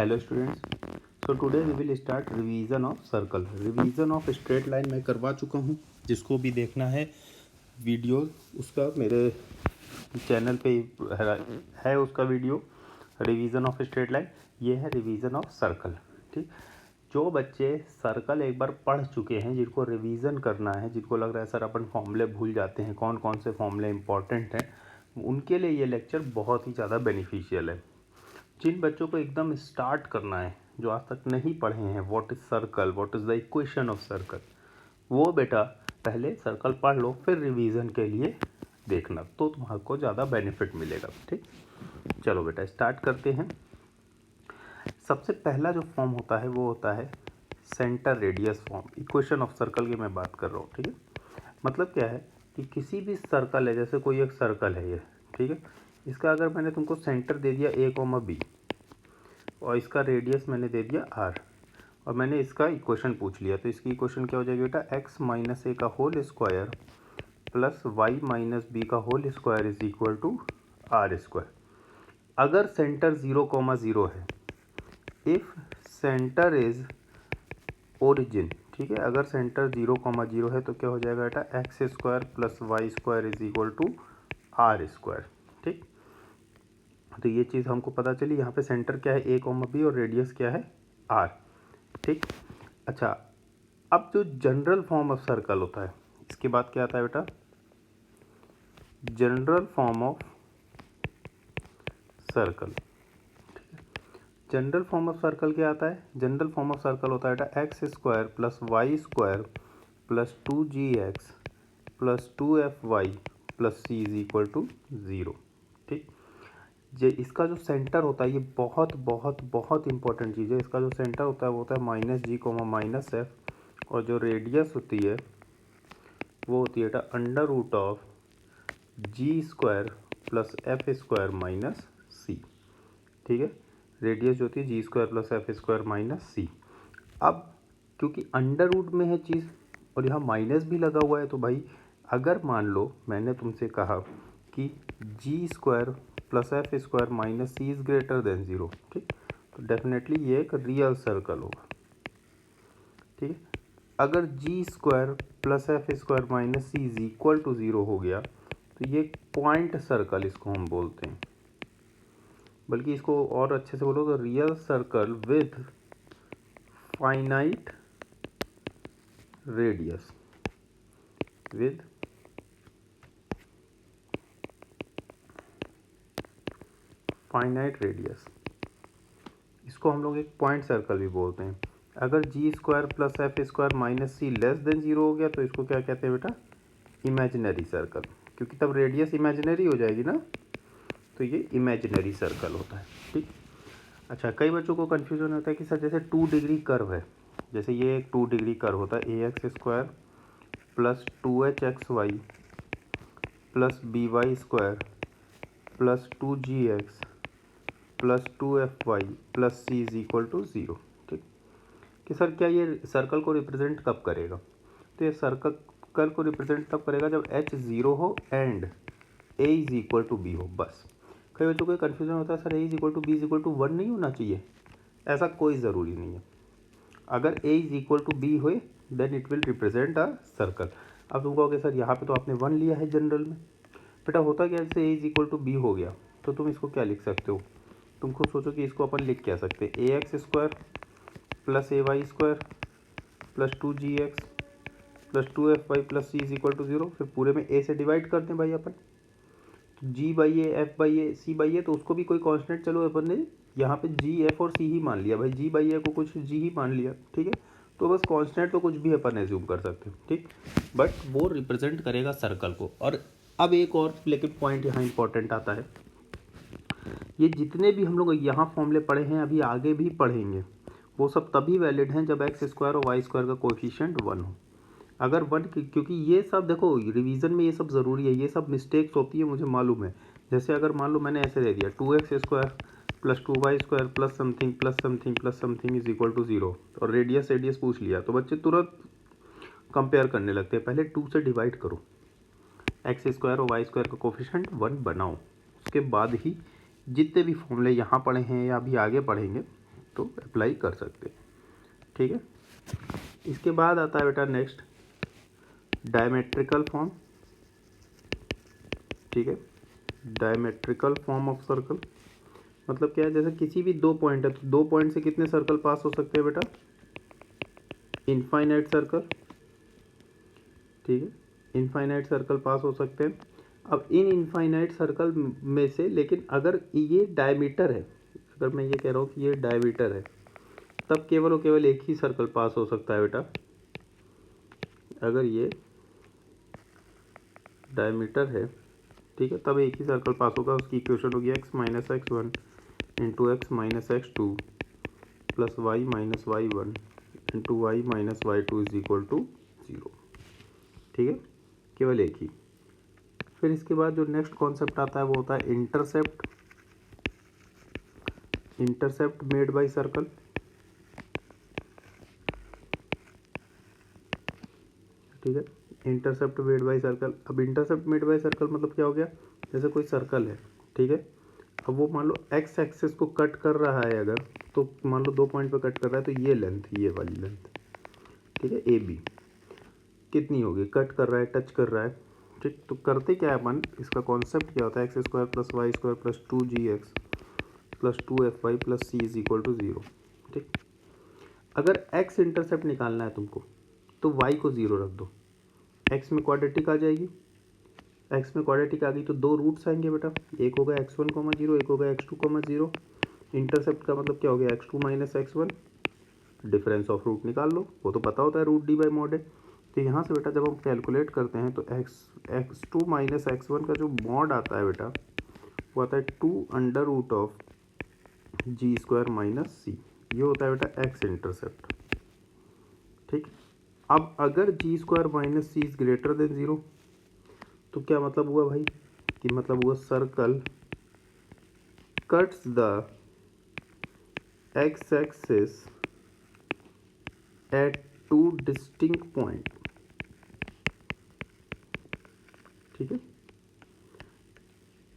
Hello students. So today we will start revision of circle. Revision of straight line मैं करवा चुका हूँ. जिसको भी देखना है वीडियो उसका मेरे चैनल पे है उसका video revision of straight line. ये है रिवीजन ऑफ सर्कल. ठीक, जो बच्चे सर्कल एक बार पढ़ चुके हैं, जिनको रिवीजन करना है, जिनको लग रहा है सर अपन फॉर्मूले भूल जाते हैं, कौन कौन से फॉर्मूले इंपॉर्टेंट हैं, उनके लिए ये लेक्चर बहुत ही ज़्यादा बेनिफिशियल है. जिन बच्चों को एकदम स्टार्ट करना है, जो आज तक नहीं पढ़े हैं what is circle, what is the equation of circle, वो बेटा पहले सर्कल पढ़ लो, फिर रिवीजन के लिए देखना, तो तुम्हारे ज़्यादा बेनिफिट मिलेगा. ठीक, चलो बेटा स्टार्ट करते हैं. सबसे पहला जो फॉर्म होता है वो होता है centre radius form. Equation of circle की मैं बात कर रहा हूँ. ठीक है, मतलब क्या है कि किसी भी सर्कल है, जैसे कोई एक सर्कल है ये, ठीक है, इसका अगर मैंने तुमको सेंटर दे दिया a, b और इसका रेडियस मैंने दे दिया r और मैंने इसका इक्वेशन पूछ लिया, तो इसकी इक्वेशन क्या हो जाएगी बेटा, x माइनस ए का whole square plus Y minus b का whole square is equal to are square. अगर सेंटर 0,0 है, इफ सेंटर इज ओरिजिन, ठीक है, अगर सेंटर 0,0 है तो क्या हो जाएगा बेटा, X square plus Y square is equal to are square. ठीक, तो ये चीज़ हमको पता चली. यहाँ पे सेंटर क्या है, a, b और रेडियस क्या है, r. ठीक, अच्छा, अब जो जनरल फॉर्म ऑफ सर्कल होता है, इसके बाद क्या आता है बेटा, general form of circle. General form of circle क्या आता है, जनरल फॉर्म ऑफ सर्कल होता है बेटा X square plus Y square plus 2gx plus 2fy plus c is equal to 0. ठीक, ये इसका जो सेंटर होता है, ये बहुत बहुत बहुत इंपॉर्टेंट चीज़ है. इसका जो सेंटर होता है वो होता है -g, -f और जो रेडियस होती है वो होती है बेटा under root of g square plus f square minus c. ठीक है, रेडियस जो होती है g square plus f square minus c. अब क्योंकि अंडर रूट में है चीज़ और यहाँ माइनस भी लगा हुआ है, तो भाई अगर मान लो मैंने तुमसे कहा कि g square plus f square minus c is greater than 0, ठीक, तो डेफिनेटली ये एक रियल सर्कल होगा. ठीक है, अगर g square plus f square minus c is equal to 0 हो गया तो ये पॉइंट सर्कल इसको हम बोलते हैं. बल्कि इसको और अच्छे से बोलो तो real circle with finite radius, with finite radius, इसको हम लोग एक पॉइंट सर्कल भी बोलते हैं. अगर g square plus f square minus c less than 0 हो गया तो इसको क्या कहते हैं बेटा, इमेजिनरी सर्कल, क्योंकि तब रेडियस इमेजिनरी हो जाएगी ना, तो ये इमेजिनरी सर्कल होता है. ठीक, अच्छा, कई बच्चों को कन्फ्यूजन होता है कि सर जैसे 2 डिग्री कर्व है, जैसे ये एक 2 डिग्री कर्व होता है, a x square plus 2hxy plus by square plus 2gx plus 2fy plus C is equal to 0. ठीक, कि सर क्या ये सर्कल को रिप्रेजेंट कब करेगा, तो ये सर्कल को रिप्रेजेंट तब करेगा जब h 0 हो and a is equal to B हो. बस कई बच्चों को कन्फ्यूजन होता है, sir a is equal to B is equal to 1 नहीं होना चाहिए. ऐसा कोई ज़रूरी नहीं है. अगर a is equal to b हुए then it will represent a circle. अब तुम कहोगे सर यहाँ पे तो आपने 1 लिया है जनरल में. बेटा होता क्या, जैसे a is equal to B हो गया तो तुम इसको क्या लिख सकते हो, तुम खुद सोचो कि इसको अपन लिख क्या सकते हैं, a x square plus a y square plus 2gx plus 2fy plus C is equal to 0. फिर पूरे में a से डिवाइड करते हैं भाई अपन, तो g by a, f by a, c by a, तो उसको भी कोई कांस्टेंट, चलो अपन ने यहाँ पे g, f और c ही मान लिया भाई, g बाई ए को कुछ g ही मान लिया. ठीक है, तो बस कांस्टेंट तो कुछ भी अपन एज्यूम कर सकते हैं. ठीक, बट वो रिप्रेजेंट करेगा सर्कल को. और अब एक और लेकिन पॉइंट यहाँ इंपॉर्टेंट आता है, ये जितने भी हम लोग यहाँ फॉर्मूले पढ़े हैं, अभी आगे भी पढ़ेंगे, वो सब तभी वैलिड हैं जब एक्स स्क्वायर और वाई स्क्वायर का कोएफिशिएंट 1 हो. अगर 1, क्योंकि ये सब देखो रिवीजन में ये सब ज़रूरी है, ये सब मिस्टेक्स होती है मुझे मालूम है. जैसे अगर मान लो मैंने ऐसे दे दिया 2x square plus 2y square plus something plus something plus something is equal to 0 और रेडियस पूछ लिया, तो बच्चे तुरंत कंपेयर करने लगते हैं. पहले 2 से डिवाइड करो, एक्स स्क्वायर और वाई स्क्वायर का कोएफिशिएंट 1 बनाओ, उसके बाद ही जितने भी फॉर्मूले यहाँ पढ़े हैं या अभी आगे पढ़ेंगे तो अप्लाई कर सकते हैं, ठीक है। इसके बाद आता है बेटा नेक्स्ट डायमेट्रिकल फॉर्म, ठीक है। डायमेट्रिकल फॉर्म ऑफ सर्कल मतलब क्या है, जैसे किसी भी दो पॉइंट है तो दो पॉइंट से कितने सर्कल पास हो सकते हैं बेटा, इनफाइनाइट सर्कल, ठीक है, इनफाइनाइट सर्कल पास हो सकते हैं। अब इन इनफाइनाइट सर्कल में से लेकिन अगर ये डायमीटर है, अगर मैं ये कह रहा हूँ कि ये डायमीटर है, तब केवल और केवल एक ही सर्कल पास हो सकता है बेटा। अगर ये डायमीटर है, ठीक है, तब एक ही सर्कल पास होगा। उसकी इक्वेशन होगी x minus X one into X minus X two plus Y minus Y one into Y minus Y two is equal to 0, ठीक है, केवल एक ही। फिर इसके बाद जो नेक्स्ट कॉन्सेप्ट आता है वो होता है intercept, intercept made by circle, ठीक है, इंटरसेप्ट मेड बाय सर्कल। अब इंटरसेप्ट मेड बाय सर्कल मतलब क्या हो गया, जैसे कोई सर्कल है, ठीक है, अब वो मान लो एक्स एक्सिस को कट कर रहा है, अगर तो मान लो दो पॉइंट पे कट कर रहा है, तो ये लेंथ, ये वाली लेंथ, ठीक है, ए बी कितनी होगी, कट कर रहा है, टच कर रहा है, ठीक। तो करते क्या है अपन, इसका कॉन्सेप्ट क्या होता है, X square plus Y square plus 2gx plus 2fy plus C is equal to 0, ठीक। अगर एक्स इंटरसेप्ट निकालना है तुमको तो वाई को 0 रख दो, एक्स में क्वाड्रेटिक आ जाएगी, एक्स में क्वाड्रेटिक आ गई तो दो रूट्स आएंगे बेटा, एक होगा x1, 0, एक होगा x2, 0। इंटरसेप्ट का मतलब क्या हो गया, x2 minus x1, difference of root निकाल लो, वो तो पता होता है, रूट डी बाई मॉड है। तो यहाँ से बेटा जब हम कैलकुलेट करते हैं तो x2 माइनस x1 का जो मॉड आता है बेटा वो आता है 2 under root of g square minus c, ये होता है बेटा एक्स इंटरसेप्ट, ठीक। अब अगर g square minus c is greater than 0 तो क्या मतलब हुआ भाई, कि मतलब हुआ circle cuts the x axis at two distinct point, ठीक है।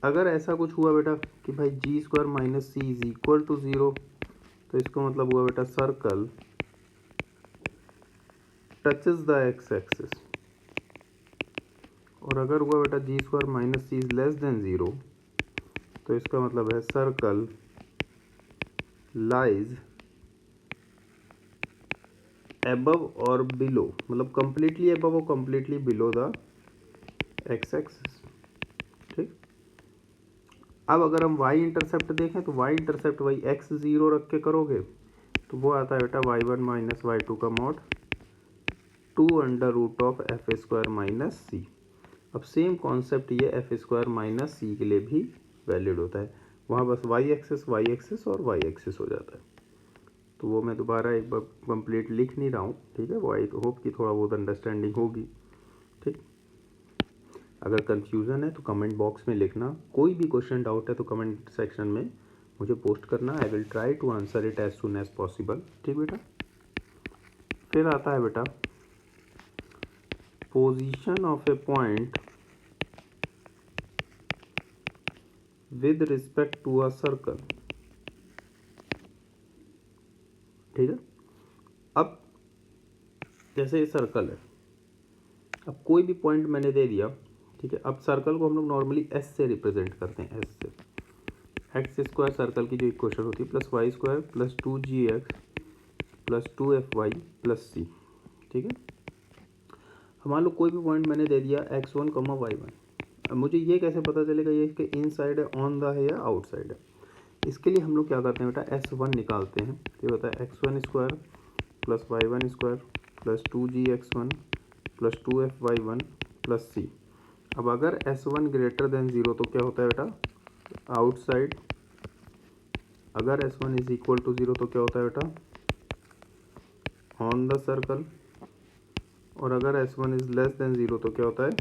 अगर ऐसा कुछ हुआ बेटा कि भाई g square minus c is equal to 0 तो इसका मतलब हुआ बेटा circle touches the x axis, और अगर हुआ बेटा g square minus c is less than 0 तो इसका मतलब है सर्कल लाइज एबव और बिलो, मतलब कंप्लीटली एबव और completely below the x axis, ठीक। अब अगर हम y इंटरसेप्ट देखें तो y इंटरसेप्ट वही x0 रख के करोगे तो वो आता है बेटा y1 माइनस y2 का mod 2 under root of f square minus c. अब सेम कॉन्सेप्ट ये एफ स्क्वायर माइनस सी के लिए भी वैलिड होता है, वहाँ बस y एक्सिस और y एक्सिस हो जाता है। तो वो मैं दोबारा एक बार कंप्लीट लिख नहीं रहा हूँ, ठीक है, वो आई होप कि थोड़ा बहुत अंडरस्टैंडिंग होगी, ठीक। अगर कंफ्यूजन है तो कमेंट बॉक्स में लिखना, कोई भी क्वेश्चन डाउट है तो कमेंट सेक्शन में मुझे पोस्ट करना, I will try to answer it as soon as possible, ठीक बेटा। फिर आता है बेटा position of a point with respect to a circle, ठीक है। अब जैसे ये सर्कल है, अब कोई भी पॉइंट मैंने दे दिया, ठीक है। अब सर्कल को हम लोग नॉर्मली एस से रिप्रेजेंट करते हैं, एस से। एक्स स्क्वायर सर्कल की जो इक्वेशन होती है plus Y square plus 2gx plus 2fy plus c, ठीक है। अब मान लो कोई भी पॉइंट मैंने दे दिया x1, y1, अब मुझे ये कैसे पता चलेगा ये कि इन साइड है, ऑन द है या आउट साइड है। इसके लिए हम लोग क्या करते हैं बेटा, s1 निकालते हैं, ये होता है x1 square plus y1 square plus 2gx1 plus 2fy1 plus c. अब अगर s1 ग्रेटर देन 0 तो क्या होता है बेटा, आउटसाइड। अगर s1 इज इक्वल टू 0 तो क्या होता है बेटा, ऑन द सर्कल। और अगर s1 इज लेस देन 0 तो क्या होता है,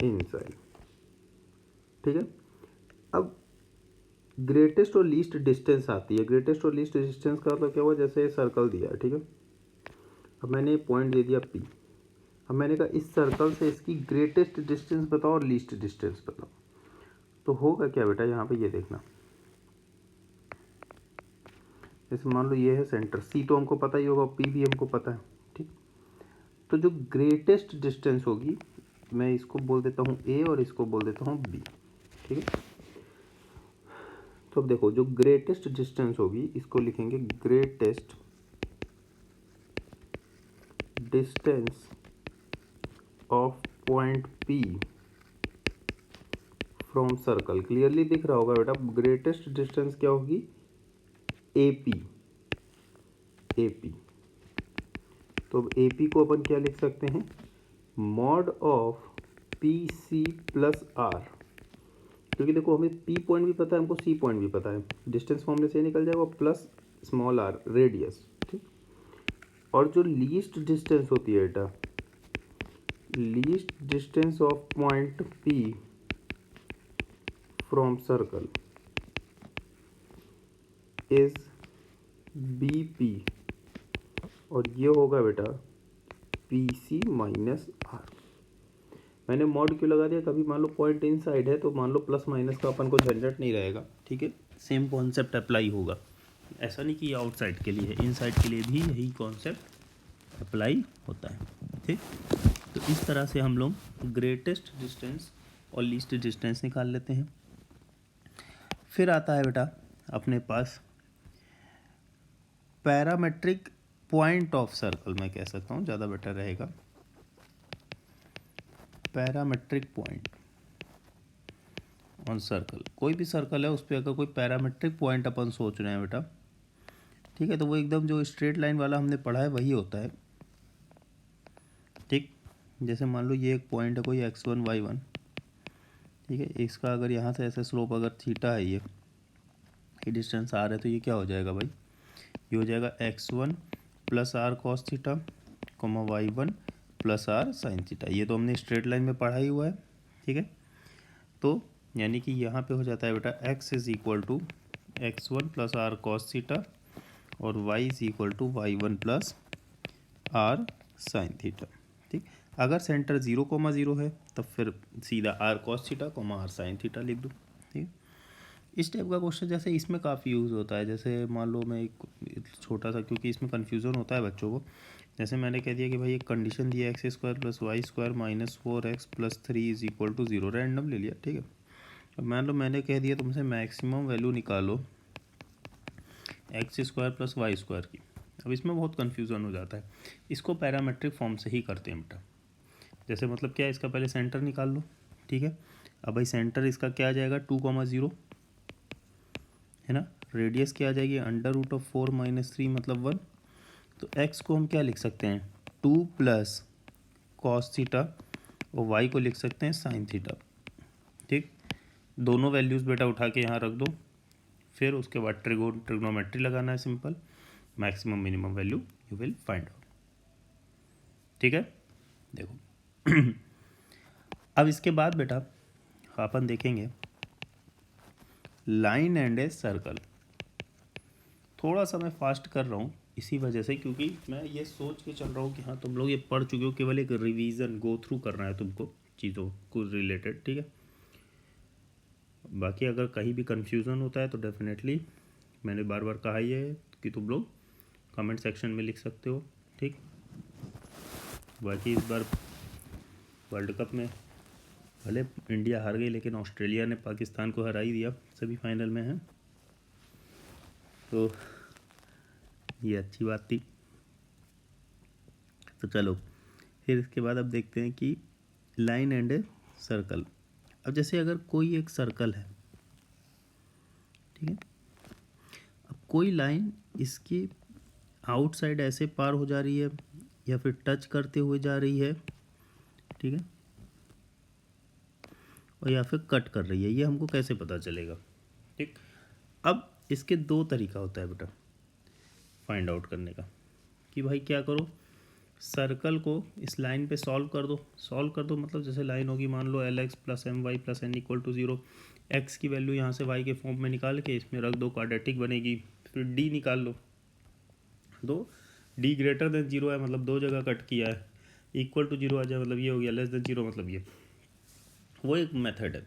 इनसाइड, ठीक है। अब ग्रेटेस्ट और लीस्ट डिस्टेंस आती है, ग्रेटेस्ट और लीस्ट डिस्टेंस का मतलब क्या हुआ, जैसे सर्कल दिया है, ठीक है। अब मैंने पॉइंट दे दिया P, अब मैंने कहा इस सर्कल से इसकी ग्रेटेस्ट डिस्टेंस बताओ और लीस्ट डिस्टेंस बताओ। तो होगा क्या बेटा, यहाँ पे ये देखना, जैसे मान लो ये है सेंटर, सी तो हमको पता ही होगा, पी भी हमको पता है, ठीक। तो जो ग्रेटेस्ट डिस्टेंस होगी, मैं इसको बोल देता हूँ ए और इसको बोल देता हूँ बी, ठीक है। तो अब देखो, जो ग्रेटेस्ट डिस्टेंस होगी इसको लिखेंगे greatest distance of point P from circle. Clearly दिख रहा होगा बेटा, ग्रेटेस्ट डिस्टेंस क्या होगी, ए पी। ए पी, तो अब ए पी को अपन क्या लिख सकते हैं, mod of P C plus R. क्योंकि देखो हमें पी पॉइंट भी पता है, हमको सी पॉइंट भी पता है, डिस्टेंस फॉर्मूले से निकल जाएगा, प्लस स्मॉल आर रेडियस, ठीक। और जो लीस्ट डिस्टेंस होती है बेटा, least distance of point P from circle is B P, और ये होगा बेटा पी सी माइनस आर। मैंने मॉड क्यों लगा दिया, कभी मान लो पॉइंट इन साइड है तो मान लो प्लस माइनस का अपन को झंझट नहीं रहेगा, ठीक है। सेम कॉन्सेप्ट अप्लाई होगा, ऐसा नहीं कि आउटसाइड के लिए है, इन साइड के लिए भी यही कॉन्सेप्ट अप्लाई होता है, ठीक। तो इस तरह से हम लोग ग्रेटेस्ट डिस्टेंस और लीस्ट डिस्टेंस निकाल लेते हैं। फिर आता है बेटा अपने पास पैरामेट्रिक पॉइंट ऑफ सर्कल, मैं कह सकता हूँ, ज़्यादा बेटर रहेगा, पैरामेट्रिक पॉइंट ऑन सर्कल। कोई भी सर्कल है उस पर अगर कोई पैरामेट्रिक पॉइंट अपन सोच रहे हैं बेटा, ठीक है, तो वो एकदम जो स्ट्रेट लाइन वाला हमने पढ़ा है वही होता है, ठीक। जैसे मान लो ये एक पॉइंट है कोई x1 y1, ठीक है, इसका अगर यहाँ से ऐसे स्लोप अगर थीटा है, ये डिस्टेंस आर है, तो ये क्या हो जाएगा भाई, ये हो जाएगा x1 plus R cos theta comma y1 plus R sine theta. ये तो हमने स्ट्रेट लाइन में पढ़ा ही हुआ है, ठीक है। तो यानी कि यहाँ पे हो जाता है बेटा x is equal to x1 plus R cos theta और y is equal to y1 plus R sine theta, ठीक। अगर सेंटर 0,0 है तब फिर सीधा R cos theta comma R sine theta लिख दो, ठीक। इस टाइप का क्वेश्चन जैसे इसमें काफ़ी यूज़ होता है। जैसे मान लो मैं एक छोटा सा, क्योंकि इसमें कन्फ्यूज़न होता है बच्चों को, जैसे मैंने कह दिया कि भाई एक कंडीशन दिया X square plus Y square minus 4x प्लस 3 इज इक्वल टू 0, रैंडम ले लिया, ठीक है। अब मान लो मैंने कह दिया तुमसे मैक्सिमम वैल्यू निकालो X square plus Y square की। अब इसमें बहुत कन्फ्यूज़न हो जाता है, इसको पैरामेट्रिक फॉर्म से ही करते हैं बेटा। जैसे मतलब क्या है, इसका पहले सेंटर निकाल लो, ठीक है। अब भाई सेंटर इसका क्या आ जाएगा 2,0 है ना, रेडियस क्या आ जाएगी √4 - 3 मतलब 1। तो x को हम क्या लिख सकते हैं 2 प्लस कॉस थीटा और y को लिख सकते हैं साइन थीटा, ठीक। दोनों वैल्यूज़ बेटा उठा के यहाँ रख दो, फिर उसके बाद ट्रिग्नोमेट्री लगाना है simple, maximum minimum value you will find out, ठीक है। देखो अब इसके बाद बेटा अपन देखेंगे लाइन एंड ए सर्कल। थोड़ा सा मैं फास्ट कर रहा हूँ इसी वजह से, क्योंकि मैं ये सोच के चल रहा हूँ कि हाँ तुम लोग ये पढ़ चुके हो, केवल एक रिवीजन गो थ्रू करना है तुमको चीज़ों को रिलेटेड, ठीक है। बाकी अगर कहीं भी कन्फ्यूज़न होता है तो डेफिनेटली मैंने बार बार कहा ही है कि तुम लोग कमेंट सेक्शन में लिख सकते हो, ठीक। बाकी इस बार वर्ल्ड कप में भले इंडिया हार गई, लेकिन ऑस्ट्रेलिया ने पाकिस्तान को हरा ही दिया, सेमीफाइनल में है, तो ये अच्छी बात थी। तो चलो फिर इसके बाद अब देखते हैं कि लाइन एंड ए सर्कल। अब जैसे अगर कोई एक सर्कल है, ठीक है, अब कोई लाइन इसकी आउटसाइड ऐसे पार हो जा रही है या फिर टच करते हुए जा रही है, ठीक है, और या फिर कट कर रही है, ये हमको कैसे पता चलेगा, ठीक। अब इसके दो तरीका होता है बेटा फाइंड आउट करने का, कि भाई क्या करो, सर्कल को इस लाइन पे सॉल्व कर दो मतलब जैसे लाइन होगी मान लो LX plus MY plus N equal to 0, X की वैल्यू यहाँ से y के फॉर्म में निकाल के इसमें रख दो, क्वाड्रेटिक बनेगी। फिर D निकाल लो, दो D ग्रेटर देन 0 है मतलब दो जगह कट किया है, इक्वल टू 0 आ जाए मतलब ये हो गया, लेस देन 0 मतलब ये, वो एक मेथड है।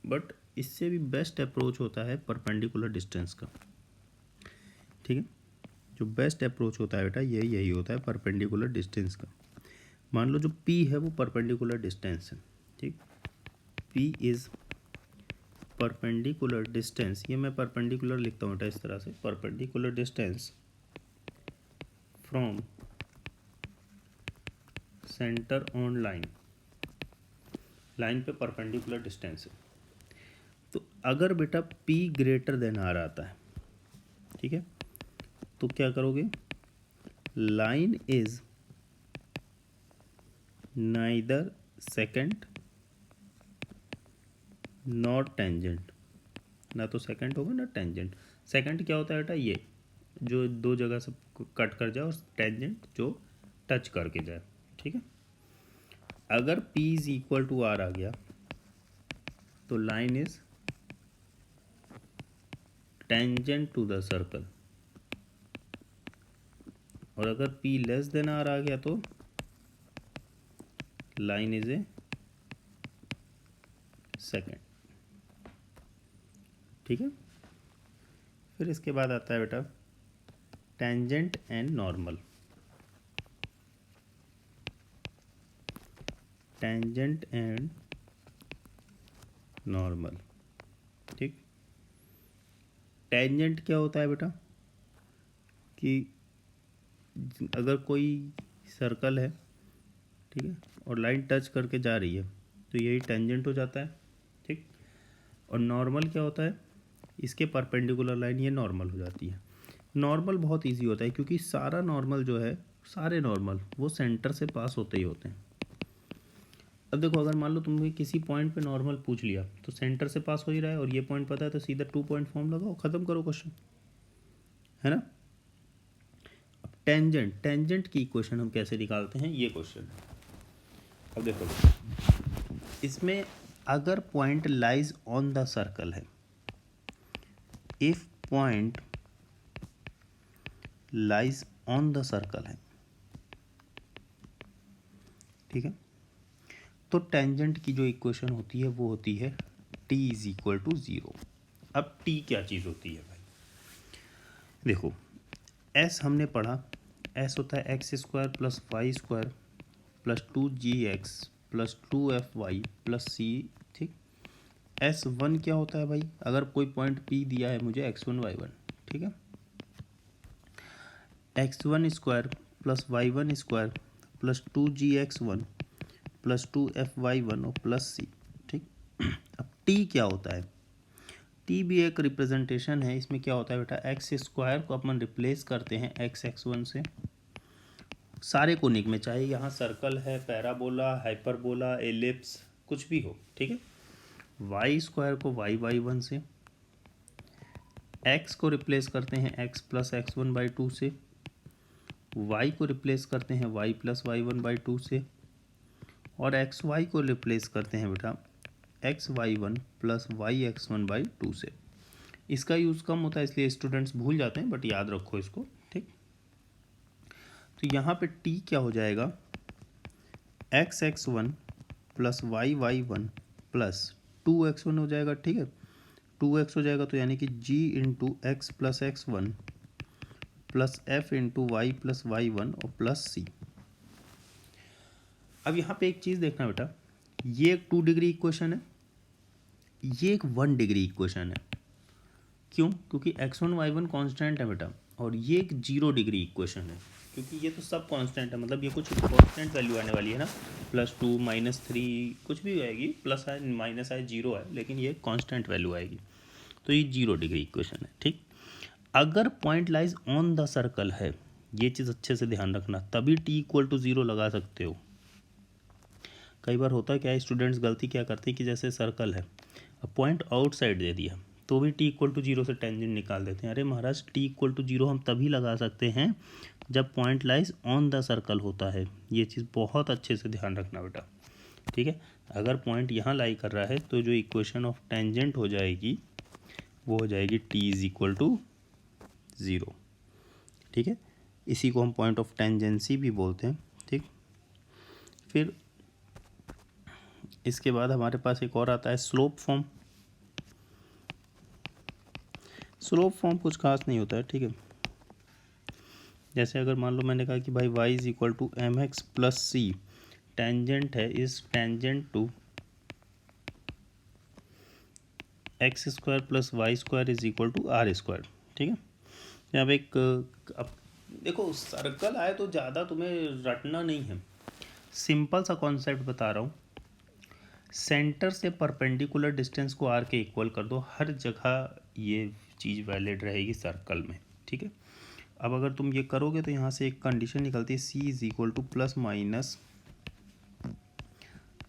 बट इससे भी बेस्ट अप्रोच होता है परपेंडिकुलर डिस्टेंस का, ठीक है। जो बेस्ट अप्रोच होता है बेटा यही होता है परपेंडिकुलर डिस्टेंस का। मान लो जो P है वो परपेंडिकुलर डिस्टेंस है, ठीक। P इज़ परपेंडिकुलर डिस्टेंस, ये मैं परपेंडिकुलर लिखता हूँ बेटा इस तरह से, perpendicular distance from centre on line, line पे परपेंडिकुलर डिस्टेंस है। तो अगर बेटा P ग्रेटर देन R आता है, ठीक है, तो क्या करोगे, line is neither second not tangent, ना तो सेकेंड होगा ना टेंजेंट। सेकेंड क्या होता है बेटा, ये जो दो जगह से कट कर जाए, और टेंजेंट जो टच करके जाए, ठीक है। अगर P is equal to R आ गया तो line is tangent to the circle, और अगर P लेस देन R आ गया तो लाइन इज ए सेकेंड, ठीक है। फिर इसके बाद आता है बेटा tangent and normal. Tangent and normal, ठीक। टेंजेंट क्या होता है बेटा कि अगर कोई सर्कल है, ठीक है, और लाइन टच करके जा रही है तो यही टेंजेंट हो जाता है, ठीक। और नॉर्मल क्या होता है, इसके परपेंडिकुलर लाइन ये नॉर्मल हो जाती है। नॉर्मल बहुत इजी होता है क्योंकि सारा नॉर्मल जो है, सारे नॉर्मल वो सेंटर से पास होते ही होते हैं। अब देखो अगर मान लो तुमने किसी पॉइंट पे नॉर्मल पूछ लिया तो सेंटर से पास हो ही रहा है, और ये पॉइंट पता है तो सीधा 2 पॉइंट फॉर्म लगाओ, ख़त्म करो क्वेश्चन, है ना। अब टेंजेंट की इक्वेशन हम कैसे निकालते हैं, ये क्वेश्चन है। अब देखो इसमें अगर point lies on the circle है, if point lies on the circle है, ठीक है, तो टेंजेंट की जो इक्वेशन होती है वो होती है t इज इक्वल टू 0। अब t क्या चीज़ होती है भाई, देखो s हमने पढ़ा, s होता है X square plus Y square plus 2gx plus 2fy plus c, ठीक। s1 क्या होता है भाई, अगर कोई पॉइंट p दिया है मुझे x1 y1, ठीक है, x1 square plus y1 square plus 2gx1 plus 2fy1 और प्लस c, ठीक। अब t क्या होता है, t भी एक रिप्रेजेंटेशन है। इसमें क्या होता है बेटा, एक्स स्क्वायर को अपन रिप्लेस करते हैं x1 से, सारे कोनिक में, चाहे यहाँ सर्कल है, पैराबोला, हाइपरबोला, एलिप्स, कुछ भी हो, ठीक है। वाई स्क्वायर को y1 से, x को रिप्लेस करते हैं x प्लस x1/2 से, y को रिप्लेस करते हैं y प्लस y1/2 से, और xy को रिप्लेस करते हैं बेटा xy1 प्लस yx1/2 से। इसका यूज़ कम होता है इसलिए स्टूडेंट्स भूल जाते हैं, बट याद रखो इसको, ठीक। तो यहाँ पे t क्या हो जाएगा, x(x1) plus y(y1) plus 2x1 हो जाएगा, ठीक है। 2x हो जाएगा तो यानी कि g into X plus x1 plus f into Y plus y1 और प्लस c। अब यहाँ पे एक चीज़ देखना बेटा, ये एक 2 डिग्री इक्वेशन है, ये एक 1 डिग्री इक्वेशन है। क्यों, क्योंकि x1 y1 कांस्टेंट है बेटा, और ये एक 0 डिग्री इक्वेशन है क्योंकि ये तो सब कांस्टेंट है, मतलब ये कुछ कांस्टेंट वैल्यू आने वाली है ना, +2 -3 कुछ भी आएगी, प्लस आए माइनस आए 0 है, लेकिन ये कांस्टेंट वैल्यू आएगी, तो ये 0 डिग्री इक्वेशन है, ठीक। अगर point lies on the circle है, ये चीज़ अच्छे से ध्यान रखना, तभी t इक्वल टू 0 लगा सकते हो। कई बार होता है क्या है, स्टूडेंट्स गलती क्या करते हैं कि जैसे सर्कल है, अब पॉइंट आउटसाइड दे दिया तो भी t इक्वल टू 0 से टेंजेंट निकाल देते हैं। अरे महाराज, t इक्वल टू 0 हम तभी लगा सकते हैं जब point lies on the circle होता है। ये चीज़ बहुत अच्छे से ध्यान रखना बेटा, ठीक है। अगर पॉइंट यहाँ लाई कर रहा है तो जो इक्वेशन ऑफ टेंजेंट हो जाएगी वो हो जाएगी t इज इक्वल टू 0, ठीक है। इसी को हम पॉइंट ऑफ टेंजेंसी भी बोलते हैं, ठीक। फिर इसके बाद हमारे पास एक और आता है स्लोप फॉर्म। स्लोप फॉर्म कुछ खास नहीं होता है, ठीक है। जैसे अगर मान लो मैंने कहा कि भाई y is equal to m x plus c, tangent है is tangent to x square plus Y square is equal to are square. ठीक है, अब अब देखो सर्कल आए तो ज़्यादा तुम्हें रटना नहीं है, सिंपल सा कॉन्सेप्ट बता रहा हूँ। सेंटर से परपेंडिकुलर डिस्टेंस को आर के इक्वल कर दो, हर जगह ये चीज़ वैलिड रहेगी सर्कल में। ठीक है, अब अगर तुम ये करोगे तो यहाँ से एक कंडीशन निकलती है, c is equal to plus minus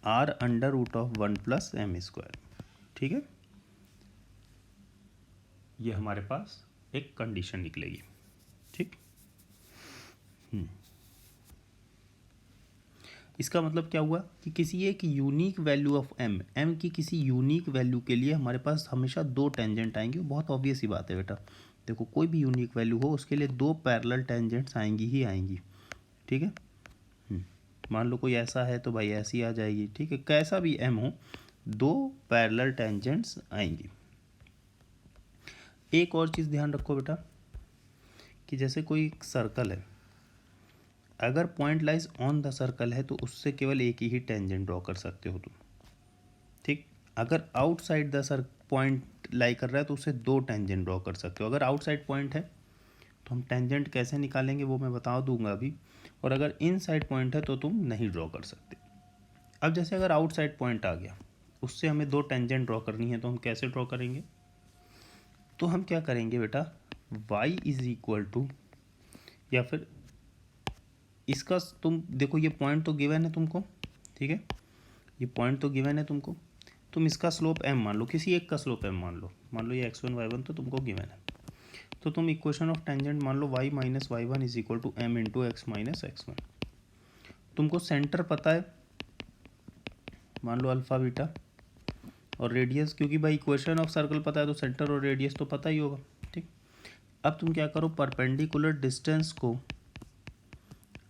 r under root of 1 plus m square. ठीक है, ये हमारे पास एक कंडीशन निकलेगी। ठीक, इसका मतलब क्या हुआ कि किसी एक यूनिक वैल्यू ऑफ एम की किसी यूनिक वैल्यू के लिए हमारे पास हमेशा दो टेंजेंट आएंगे। बहुत ऑब्वियस ही बात है बेटा, देखो कोई भी यूनिक वैल्यू हो उसके लिए दो पैरेलल टेंजेंट्स आएंगी ही आएंगी। ठीक है, मान लो कोई ऐसा है तो भाई ऐसी आ जाएगी। ठीक है, कैसा भी एम हो, दो पैरेलल टेंजेंट्स आएंगी। एक और चीज़ ध्यान रखो बेटा कि जैसे कोई सर्कल है, अगर point lies on the circle है तो उससे केवल एक ही टेंजेंट ड्रॉ कर सकते हो तुम। ठीक, अगर आउटसाइड द सर पॉइंट लाई कर रहा है तो उससे दो टेंजेंट ड्रॉ कर सकते हो। अगर आउटसाइड पॉइंट है तो हम टेंजेंट कैसे निकालेंगे वो मैं बता दूंगा अभी, और अगर इनसाइड पॉइंट है तो तुम नहीं ड्रॉ कर सकते। अब जैसे अगर आउटसाइड पॉइंट आ गया, उससे हमें दो टेंजेंट ड्रॉ करनी है, तो हम कैसे ड्रॉ करेंगे? तो हम क्या करेंगे बेटा, y इज इक्वल टू, या फिर इसका तुम देखो ये पॉइंट तो गिवन है तुमको। ठीक है, ये पॉइंट तो गिवन है तुमको, तुम इसका स्लोप m मान लो, किसी एक का स्लोप m मान लो ये x1 y1 तो तुमको गिवन है। तो तुम इक्वेशन ऑफ टेंजेंट मान लो y minus Y one is equal to M into X minus X one. तुमको सेंटर पता है, मान लो अल्फा बीटा, और रेडियस, क्योंकि भाई इक्वेशन ऑफ सर्कल पता है तो सेंटर और रेडियस तो पता ही होगा। ठीक, अब तुम क्या करो, परपेंडिकुलर डिस्टेंस को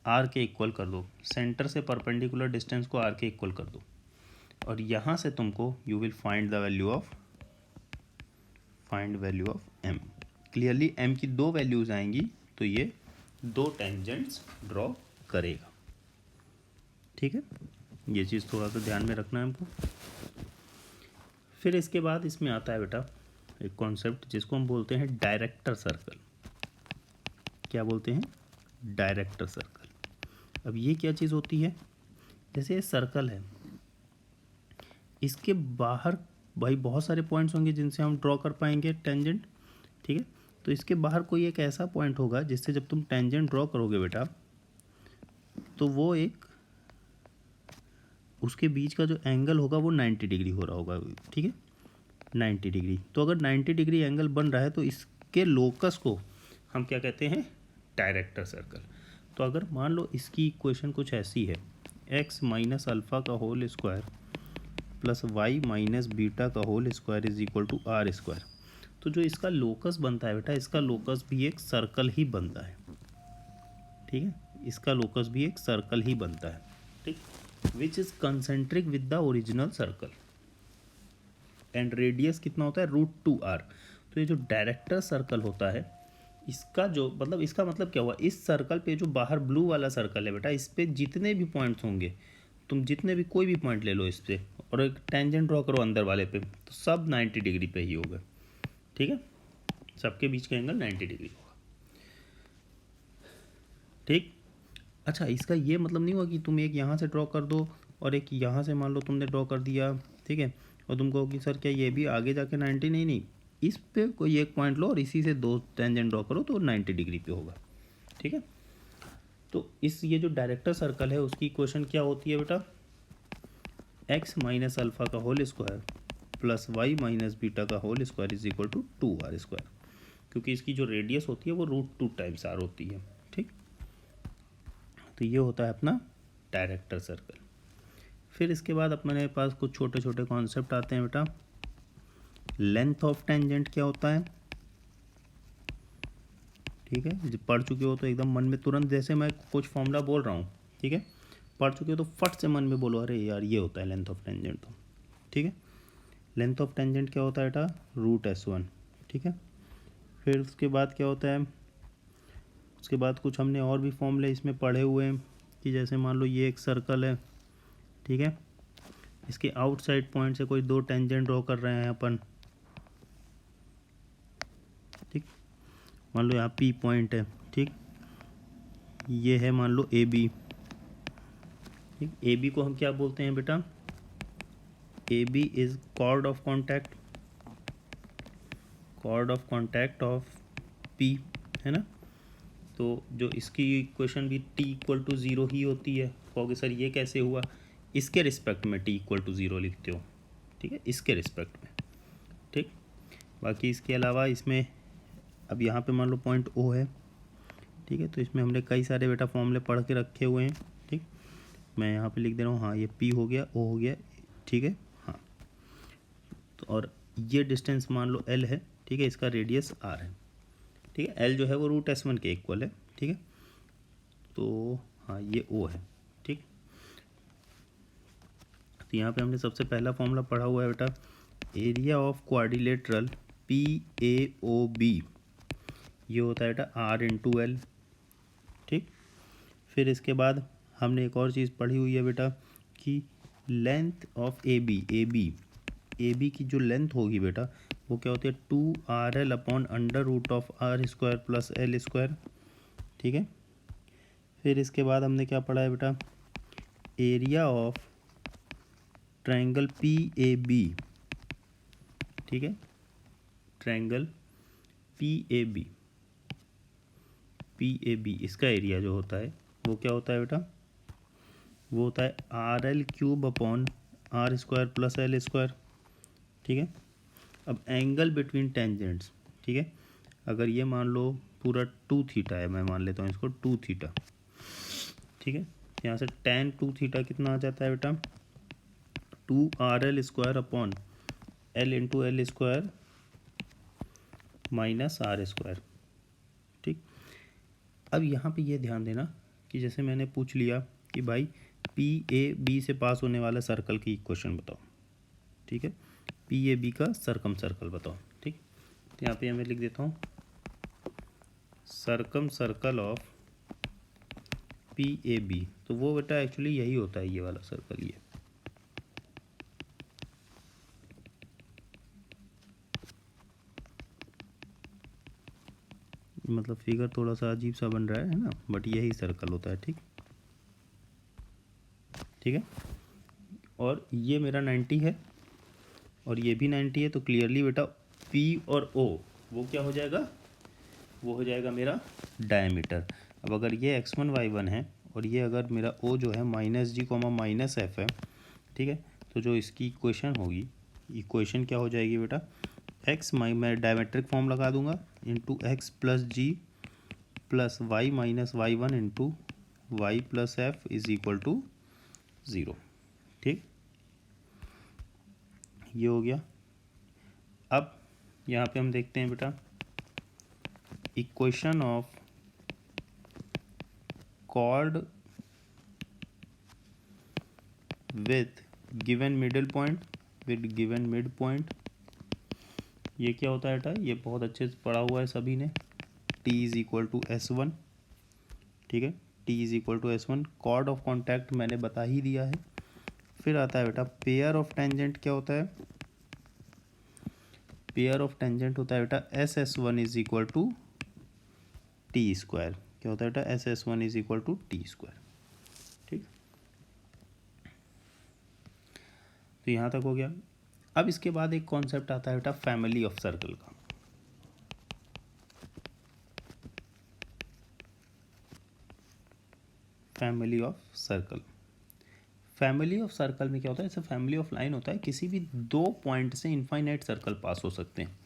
आर के इक्वल कर दो, सेंटर से परपेंडिकुलर डिस्टेंस को आर के इक्वल कर दो, और यहाँ से तुमको you will find the value of M. Clearly M की दो वैल्यूज आएंगी तो ये दो टेंजेंट्स ड्रॉ करेगा। ठीक है, ये चीज़ थोड़ा सा ध्यान में रखना है हमको। फिर इसके बाद इसमें आता है बेटा एक कॉन्सेप्ट जिसको हम बोलते हैं डायरेक्टर सर्कल। क्या बोलते हैं? Director circle. अब ये क्या चीज़ होती है, जैसे ये सर्कल है, इसके बाहर भाई बहुत सारे पॉइंट्स होंगे जिनसे हम ड्रॉ कर पाएंगे टेंजेंट। ठीक है, तो इसके बाहर कोई एक ऐसा पॉइंट होगा जिससे जब तुम टेंजेंट ड्रॉ करोगे बेटा तो वो एक, उसके बीच का जो एंगल होगा वो 90 डिग्री हो रहा होगा। ठीक है, 90 डिग्री। तो अगर 90 डिग्री एंगल बन रहा है तो इसके लोकस को हम क्या कहते हैं? Director circle. तो अगर मान लो इसकी इक्वेशन कुछ ऐसी है, x माइनस अल्फ़ा का whole square plus Y minus beta का whole square is equal to are square, तो जो इसका लोकस बनता है बेटा, इसका लोकस भी एक सर्कल ही बनता है। ठीक है, इसका लोकस भी एक सर्कल ही बनता है। ठीक, which is concentric with the original circle, and radius कितना होता है? √2r। तो ये जो डायरेक्टर सर्कल होता है, इसका जो मतलब, इसका मतलब क्या हुआ, इस सर्कल पे जो बाहर ब्लू वाला सर्कल है बेटा, इस पे जितने भी पॉइंट्स होंगे, तुम जितने भी कोई भी पॉइंट ले लो इस पे और एक टेंजेंट ड्रॉ करो अंदर वाले पे, तो सब 90 डिग्री पे ही होगा। ठीक है, सबके बीच का एंगल 90 डिग्री होगा। ठीक, अच्छा इसका ये मतलब नहीं हुआ कि तुम एक यहाँ से ड्रॉ कर दो और एक यहाँ से मान लो तुमने ड्रॉ कर दिया, ठीक है, और तुम कहो कि सर क्या ये भी आगे जाके 90? नहीं, इस पे कोई एक पॉइंट लो और इसी से दो टेंजेंट ड्रॉ करो तो 90 डिग्री पे होगा। ठीक है, तो इस ये जो डायरेक्टर सर्कल है उसकी इक्वेशन क्या होती है बेटा? x माइनस अल्फ़ा का whole square plus Y minus beta का whole square is equal to 2r square, क्योंकि इसकी जो रेडियस होती है वो √2 टाइम्स r होती है। ठीक, तो ये होता है अपना डायरेक्टर सर्कल। फिर इसके बाद अपने पास कुछ छोटे छोटे कॉन्सेप्ट आते हैं बेटा। लेंथ ऑफ टेंजेंट क्या होता है? ठीक है, जब पढ़ चुके हो तो एकदम मन में तुरंत, जैसे मैं कुछ फॉर्मूला बोल रहा हूँ, ठीक है, पढ़ चुके हो तो फट से मन में बोलो अरे यार ये होता है लेंथ ऑफ टेंजेंट। तो ठीक है, लेंथ ऑफ टेंजेंट क्या होता है बेटा? √S1। ठीक है, फिर उसके बाद क्या होता है? उसके बाद कुछ हमने और भी फॉर्मूले इसमें पढ़े हुए हैं कि जैसे मान लो ये एक सर्कल है, ठीक है, इसके आउटसाइड पॉइंट से कोई दो टेंजेंट ड्रॉ कर रहे हैं अपन, ठीक, मान लो यहाँ पी पॉइंट है, ठीक, ये है मान लो ए बी, ठीक, ए बी को हम क्या बोलते हैं बेटा, A B is chord of contact of P, है ना। तो जो इसकी इक्वेशन भी t इक्वल टू ज़ीरो ही होती है। कहोगे सर ये कैसे हुआ, इसके रिस्पेक्ट में t इक्वल टू ज़ीरो लिखते हो, ठीक है, इसके रिस्पेक्ट में, ठीक। बाकी इसके अलावा इसमें अब यहाँ पे मान लो पॉइंट O है, ठीक है, तो इसमें हमने कई सारे बेटा फॉर्मूले पढ़ के रखे हुए हैं, ठीक। मैं यहाँ पे लिख दे रहा हूँ, हाँ ये P हो गया, O हो गया, ठीक है, हाँ। तो और ये डिस्टेंस मान लो L है, ठीक है, इसका रेडियस R है, ठीक है। L जो है वो √S1 के इक्वल है, ठीक है। तो हाँ ये O है, ठीक। तो यहाँ पे हमने सबसे पहला फॉर्मूला पढ़ा हुआ है बेटा, एरिया ऑफ क्वाड्रिलेटरल PAOB, ये होता है बेटा R इंटू L, ठीक। फिर इसके बाद हमने एक और चीज़ पढ़ी हुई है बेटा कि लेंथ ऑफ AB की जो लेंथ होगी बेटा वो क्या होती है 2RL upon √R² plus L², ठीक है। फिर इसके बाद हमने क्या पढ़ा है बेटा, एरिया ऑफ ट्रायंगल PAB, ठीक है, ट्रायंगल PAB इसका एरिया जो होता है वो क्या होता है बेटा, वो होता है RL³ upon R² plus L², ठीक है। अब एंगल बिटवीन टेंजेंट्स, ठीक है, अगर ये मान लो पूरा 2 थीटा है, मैं मान लेता हूँ इसको 2 थीटा, ठीक है, यहाँ से tan 2 थीटा कितना आ जाता है बेटा 2RL² upon L into L² minus R², ठीक। अब यहाँ पे ये ध्यान देना कि जैसे मैंने पूछ लिया कि भाई PAB से पास होने वाला सर्कल की इक्वेशन बताओ, ठीक है, PAB का सर्कम सर्कल बताओ, ठीक। तो यहाँ पे मैं लिख देता हूँ सर्कम सर्कल ऑफ PAB, तो वो बेटा एक्चुअली यही होता है, ये वाला सर्कल, ये मतलब फिगर थोड़ा सा अजीब सा बन रहा है ना, बट यही सर्कल होता है, ठीक, ठीक है। और ये मेरा 90 है और ये भी 90 है, तो क्लियरली बेटा P और O वो क्या हो जाएगा, वो हो जाएगा मेरा डायमीटर। अब अगर ये x1 y1 है और ये अगर मेरा O जो है -g, -f है, ठीक है, तो जो इसकी इक्वेशन होगी, इक्वेशन क्या हो जाएगी बेटा, x मैं डायमेट्रिक फॉर्म लगा दूंगा into x plus G plus y minus y1 into y plus f is equal to 0, ठीक, ये हो गया। अब यहाँ पे हम देखते हैं बेटा equation of chord with given middle point, ये क्या होता है बेटा, ये बहुत अच्छे से पढ़ा हुआ है सभी ने, T is equal to S1, ठीक है, T is equal to S1, chord of contact मैंने बता ही दिया है। फिर आता है बेटा पेयर ऑफ टेंजेंट, क्या होता है, पेयर ऑफ टेंजेंट होता है बेटा SS1 is equal to T², क्या होता है बेटा SS1 is equal to T², ठीक। तो यहाँ तक हो गया। अब इसके बाद एक कॉन्सेप्ट आता है बेटा फैमिली ऑफ सर्कल का, family of circle. Family of circle में क्या होता है, जैसे फैमिली ऑफ लाइन होता है, किसी भी दो पॉइंट से इनफाइनाइट सर्कल पास हो सकते हैं,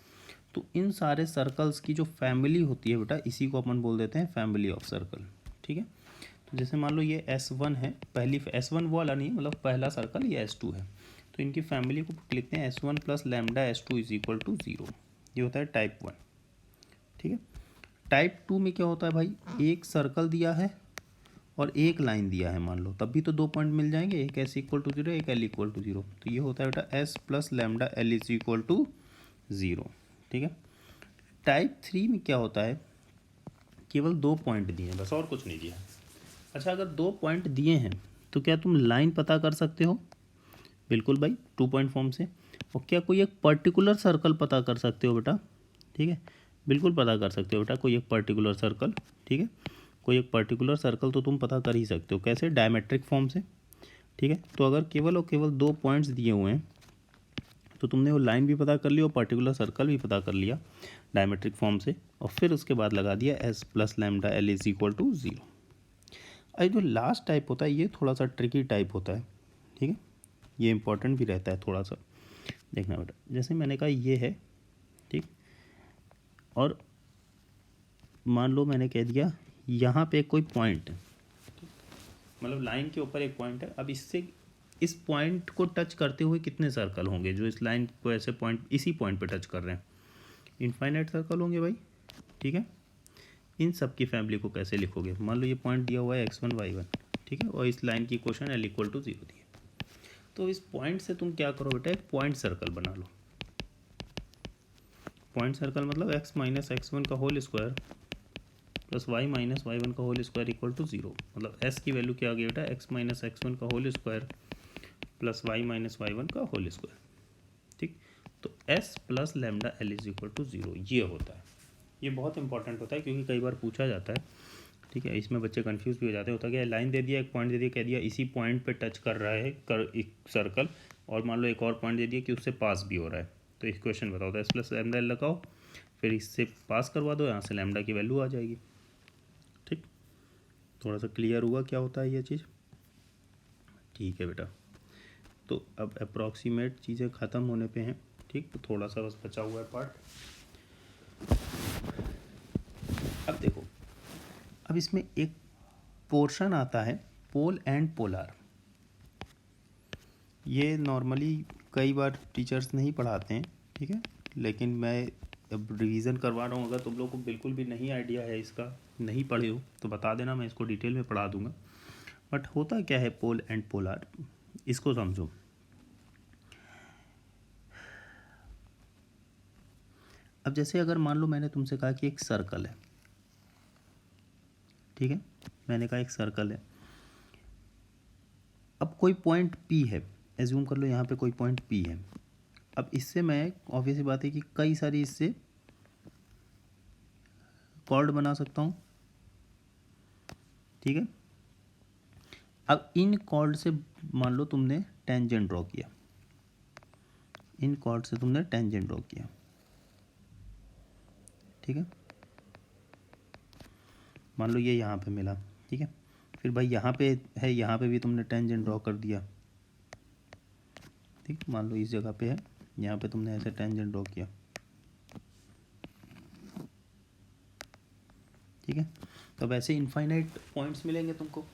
तो इन सारे सर्कल्स की जो फैमिली होती है बेटा इसी को अपन बोल देते हैं फैमिली ऑफ सर्कल, ठीक है। तो जैसे मान लो ये S1 है, पहली S1 वो वाला नहीं है, मतलब पहला सर्कल, ये S2 है, तो इनकी फैमिली को लिखते हैं S1 plus lambda S2 is equal to 0, ये होता है टाइप 1, ठीक है। टाइप 2 में क्या होता है भाई, एक सर्कल दिया है और एक लाइन दिया है मान लो, तब भी तो दो पॉइंट मिल जाएंगे, एक S इक्वल टू 0, एक L इक्वल टू 0, तो ये होता है बेटा S plus lambda L is equal to 0, ठीक है। टाइप 3 में क्या होता है कि केवल 2 पॉइंट दिए हैं बस, और कुछ नहीं दिया। अच्छा, अगर 2 पॉइंट दिए हैं तो क्या तुम लाइन पता कर सकते हो? बिल्कुल भाई, 2 पॉइंट फॉर्म से। और क्या कोई एक पर्टिकुलर सर्कल पता कर सकते हो बेटा? ठीक है, बिल्कुल पता कर सकते हो बेटा, कोई एक पर्टिकुलर सर्कल। ठीक है, कोई एक पर्टिकुलर सर्कल तो तुम पता कर ही सकते हो। कैसे? डायमेट्रिक फॉर्म से। ठीक है, तो अगर केवल और केवल 2 पॉइंट्स दिए हुए हैं तो तुमने वो लाइन भी पता कर ली और पर्टिकुलर सर्कल भी पता कर लिया डायमेट्रिक फॉर्म से, और फिर उसके बाद लगा दिया S plus lambda L is equal to 0। अब जो लास्ट टाइप होता है ये थोड़ा सा ट्रिकी टाइप होता है। ठीक है, ये इंपॉर्टेंट भी रहता है थोड़ा सा, देखना बेटा। जैसे मैंने कहा ये है, ठीक, और मान लो मैंने कह दिया यहाँ पे कोई पॉइंट है, मतलब लाइन के ऊपर एक पॉइंट है। अब इससे इस पॉइंट को टच करते हुए कितने सर्कल होंगे जो इस लाइन को ऐसे पॉइंट इसी पॉइंट पे टच कर रहे हैं? इनफाइनाइट सर्कल होंगे भाई। ठीक है, इन सब की फैमिली को कैसे लिखोगे? मान लो ये पॉइंट दिया हुआ है x1 y1, ठीक है, और इस लाइन की इक्वेशन l इक्वल टू 0 दी है। तो इस पॉइंट से तुम क्या करो बेटा, एक पॉइंट सर्कल बना लो। पॉइंट सर्कल मतलब x माइनस x1 का whole square plus y minus y1 का होल स्क्वायर इक्वल टू 0। मतलब s की वैल्यू क्या आ गई बेटा, x माइनस x1 का whole square plus y minus y1 का होल स्क्वायर। ठीक, तो s plus lambda l is equal to 0 ये होता है। ये बहुत इंपॉर्टेंट होता है क्योंकि कई बार पूछा जाता है। ठीक है, इसमें बच्चे कंफ्यूज भी हो जाते हैं। होता क्या है, लाइन दे दिया, एक पॉइंट दे दिया, कह दिया इसी पॉइंट पे टच कर रहा है एक सर्कल, और मान लो एक और पॉइंट दे दिया कि उससे पास भी हो रहा है। तो इस क्वेश्चन बताओ, तो एस प्लस लैम्डा एल लगाओ, फिर इससे पास करवा दो, यहाँ से लैम्डा की वैल्यू आ जाएगी। ठीक, थोड़ा सा क्लियर हुआ क्या होता है ये चीज़? ठीक है बेटा, तो अब अप्रॉक्सीमेट चीज़ें ख़त्म होने पे हैं। ठीक, तो थोड़ा सा बस बचा हुआ है पार्ट। अब देखो, अब इसमें एक पोर्शन आता है पोल एंड पोलार। ये नॉर्मली कई बार टीचर्स नहीं पढ़ाते हैं, ठीक है, लेकिन मैं अब रिवीजन करवा रहा हूँ। अगर तुम लोग को बिल्कुल भी नहीं आइडिया है इसका, नहीं पढ़े हो, तो बता देना, मैं इसको डिटेल में पढ़ा दूंगा। बट होता क्या है पोल एंड पोलार, इसको समझो। अब जैसे अगर मान लो मैंने तुमसे कहा कि एक सर्कल है, ठीक है, मैंने कहा एक सर्कल है। अब कोई पॉइंट P है, एज्यूम कर लो यहाँ पे कोई पॉइंट P है। अब इससे मैं, ऑब्वियस बात है कि कई सारी इससे कॉर्ड बना सकता हूँ। ठीक है, अब इन कॉर्ड से मान लो तुमने टेंजेंट ड्रॉ किया, इन कॉर्ड से तुमने टेंजेंट ड्रॉ किया। ठीक है, मान लो ये यहाँ पे मिला। ठीक है, फिर भाई यहाँ पे है, यहाँ पे भी तुमने टेंजेंट ड्रॉ कर दिया। ठीक, मान लो इस जगह पे है, यहाँ पे तुमने ऐसे टेंजेंट ड्रॉ किया। ठीक है, तो अब ऐसे इनफाइनाइट पॉइंट्स मिलेंगे तुमको।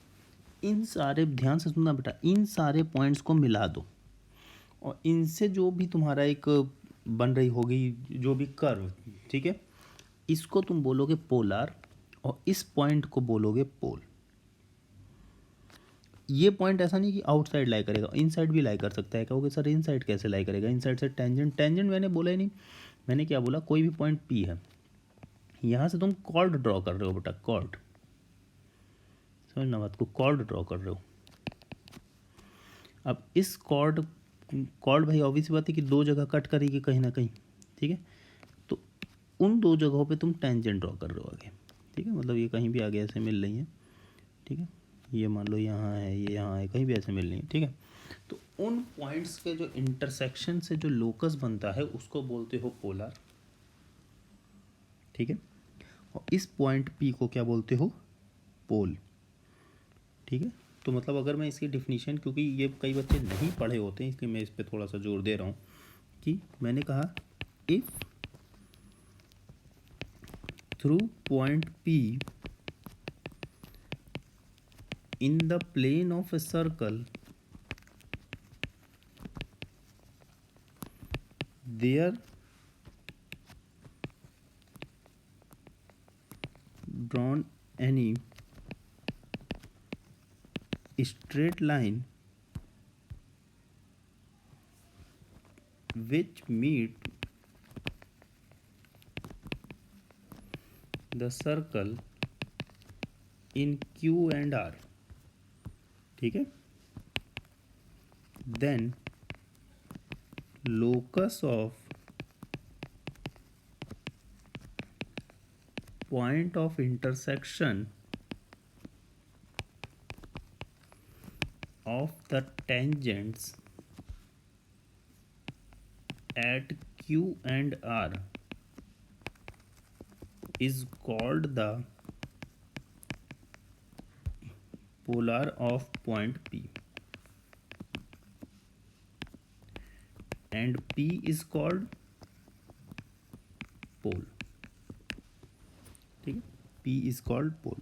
इन सारे, ध्यान से सुनना बेटा, इन सारे पॉइंट्स को मिला दो और इनसे जो भी तुम्हारा एक बन रही होगी जो भी कर्व, ठीक है, इसको तुम बोलोगे पोलार और इस पॉइंट को बोलोगे पोल। ये पॉइंट ऐसा नहीं कि आउटसाइड लाई करेगा, इनसाइड भी लाई कर सकता है। कहोगे सर इनसाइड कैसे लाई करेगा? इनसाइड से टेंजेंट, टेंजेंट मैंने बोला ही नहीं। मैंने क्या बोला, कोई भी पॉइंट P है, यहाँ से तुम कॉर्ड ड्रॉ कर रहे हो बेटा, कॉर्ड, समझना बात को, कॉर्ड ड्रॉ कर रहे हो। अब इस कॉर्ड, कॉर्ड भाई ऑब्वियस बात है कि दो जगह कट करेगी कहीं ना कहीं। ठीक है, तो उन दो जगहों पे तुम टेंजेंट ड्रॉ कर रहे हो आगे। ठीक है, मतलब ये कहीं भी आगे ऐसे मिल रही है। ठीक है, ये मान लो यहाँ है, ये यहाँ है, कहीं भी ऐसे मिल रही है। ठीक है, तो उन पॉइंट्स के जो इंटरसेक्शन से जो लोकस बनता है उसको बोलते हो पोलर। ठीक है, और इस पॉइंट P को क्या बोलते हो? पोल। ठीक है, तो मतलब अगर मैं इसकी डिफिनीशन, क्योंकि ये कई बच्चे नहीं पढ़े होते हैं इसलिए मैं इस पर थोड़ा सा जोर दे रहा हूँ कि मैंने कहा if through point P in the plane of a circle there drawn any straight line which meet the circle in Q and R, ठीक है, then locus of point of intersection of the tangents at Q and R is called the polar of point P, and P is called pole, ठीक है, P is called pole।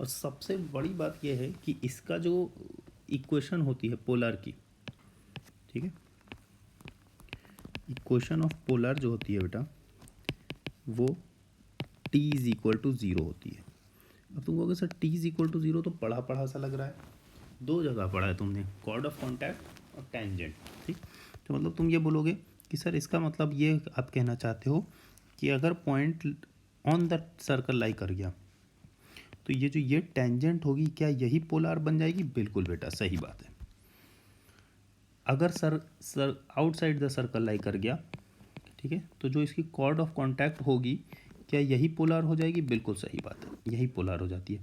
और सबसे बड़ी बात यह है कि इसका जो इक्वेशन होती है पोलर की, ठीक है, इक्वेशन ऑफ पोलर जो होती है बेटा वो T is equal to zero होती है। अब तुम कहोगे sir T is equal to zero तो पढ़ा पढ़ा सा लग रहा है, दो जगह पढ़ा है तुमने, कॉर्ड ऑफ कॉन्टैक्ट और टेंजेंट, ठीक। तो मतलब तुम ये बोलोगे कि सर इसका मतलब ये आप कहना चाहते हो कि अगर पॉइंट ऑन द सर्कल लाई कर गया तो ये जो ये टेंजेंट होगी क्या यही पोलर बन जाएगी? बिल्कुल बेटा सही बात है। अगर सर आउटसाइड द सर्कल लाई कर गया, ठीक है, तो जो इसकी कॉर्ड ऑफ कॉन्टैक्ट होगी क्या यही पोलर हो जाएगी? बिल्कुल सही बात है, यही पोलर हो जाती है।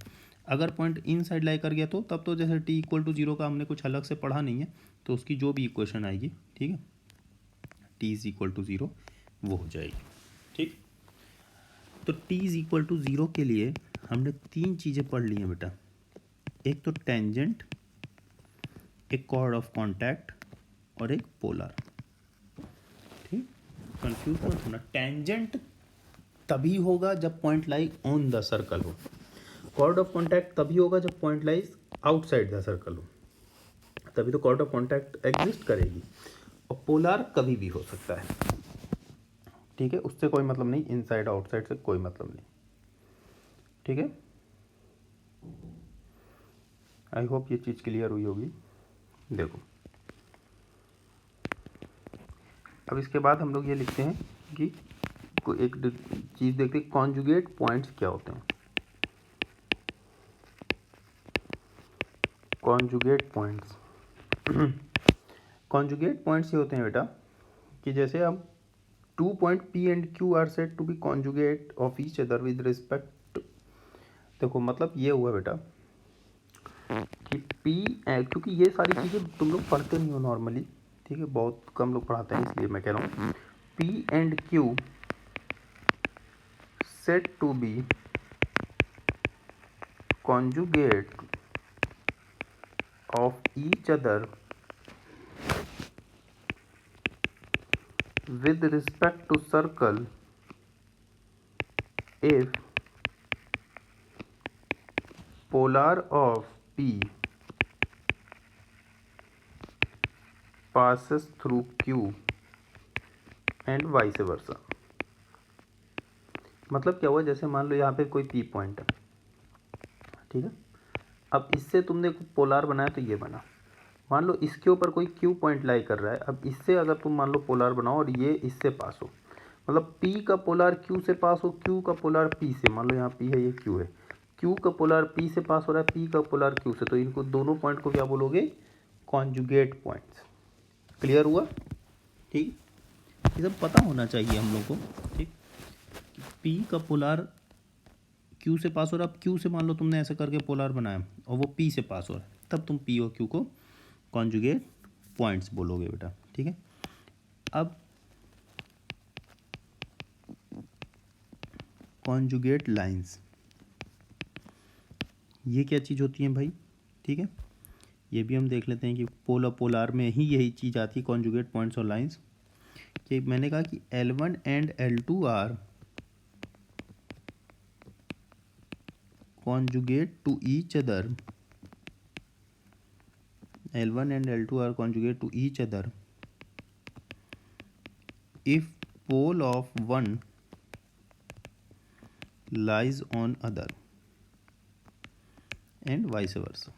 अगर पॉइंट इन साइड लाई कर गया तो तब तो जैसे T इक्वल टू ज़ीरो का हमने कुछ अलग से पढ़ा नहीं है, तो उसकी जो भी इक्वेशन आएगी, ठीक है, T is equal to zero वो हो जाएगी, ठीक। तो T is equal to zero के लिए हमने तीन चीज़ें पढ़ ली हैं बेटा, एक तो टेंजेंट, एक कॉर्ड ऑफ कॉन्टैक्ट और एक पोलर, ठीक। कंफ्यूज मत होना, टेंजेंट तभी होगा जब point lie on the circle हो, कॉर्ड ऑफ कॉन्टैक्ट तभी होगा जब point lies outside the circle हो, तभी तो कॉर्ड ऑफ कॉन्टैक्ट एग्जिस्ट करेगी। और पोलर कभी भी हो सकता है, ठीक है, उससे कोई मतलब नहीं, इनसाइड आउटसाइड से कोई मतलब नहीं, ठीक है। आई होप ये चीज़ क्लियर हुई होगी। देखो अब इसके बाद हम लोग ये लिखते हैं कि एक चीज़ देखते हैं, कॉन्जुगेट पॉइंट्स क्या होते हैं। कॉन्जुगेट पॉइंट्स कॉन्जुगेट पॉइंट्स ये होते हैं बेटा कि जैसे अब 2 point P and Q are said to be conjugate of each other with respect. देखो मतलब ये हुआ बेटा कि P, क्योंकि ये सारी चीज़ें तुम लोग पढ़ते नहीं हो नॉर्मली, ठीक है, बहुत कम लोग पढ़ाते हैं, इसलिए मैं कह रहा हूँ P and Q said to be conjugate of each other with respect to circle if polar of P passes through Q and vice versa। मतलब क्या हुआ, जैसे मान लो यहाँ पे कोई P पॉइंट है, ठीक है, अब इससे तुमने पोलर बनाया तो ये बना, मान लो इसके ऊपर कोई Q पॉइंट लाई कर रहा है, अब इससे अगर तुम मान लो पोलर बनाओ और ये इससे पास हो, मतलब P का पोलर Q से पास हो, Q का पोलर P से, मान लो यहाँ P है ये Q है, Q का पोलर P से पास हो रहा है, P का पोलर Q से, तो इनको दोनों पॉइंट को क्या बोलोगे? Conjugate points. क्लियर हुआ? ठीक, ये सब पता होना चाहिए हम लोग को, ठीक। P का पोलर Q से पास हो रहा है, अब Q से मान लो तुमने ऐसे करके पोलर बनाया और वो P से पास हो रहा है, तब तुम P और Q को कॉन्जुगेट पॉइंट्स बोलोगे बेटा, ठीक है। अब कॉन्जुगेट लाइंस, ये क्या चीज़ होती है भाई, ठीक है, ये भी हम देख लेते हैं कि पोलर में ही यही चीज़ आती है, कॉन्जुगेट पॉइंट्स और लाइंस। कि मैंने कहा कि L1 and L2 are conjugate to each other, L1 and L2 are conjugate to each other if pole of one lies on other and vice versa।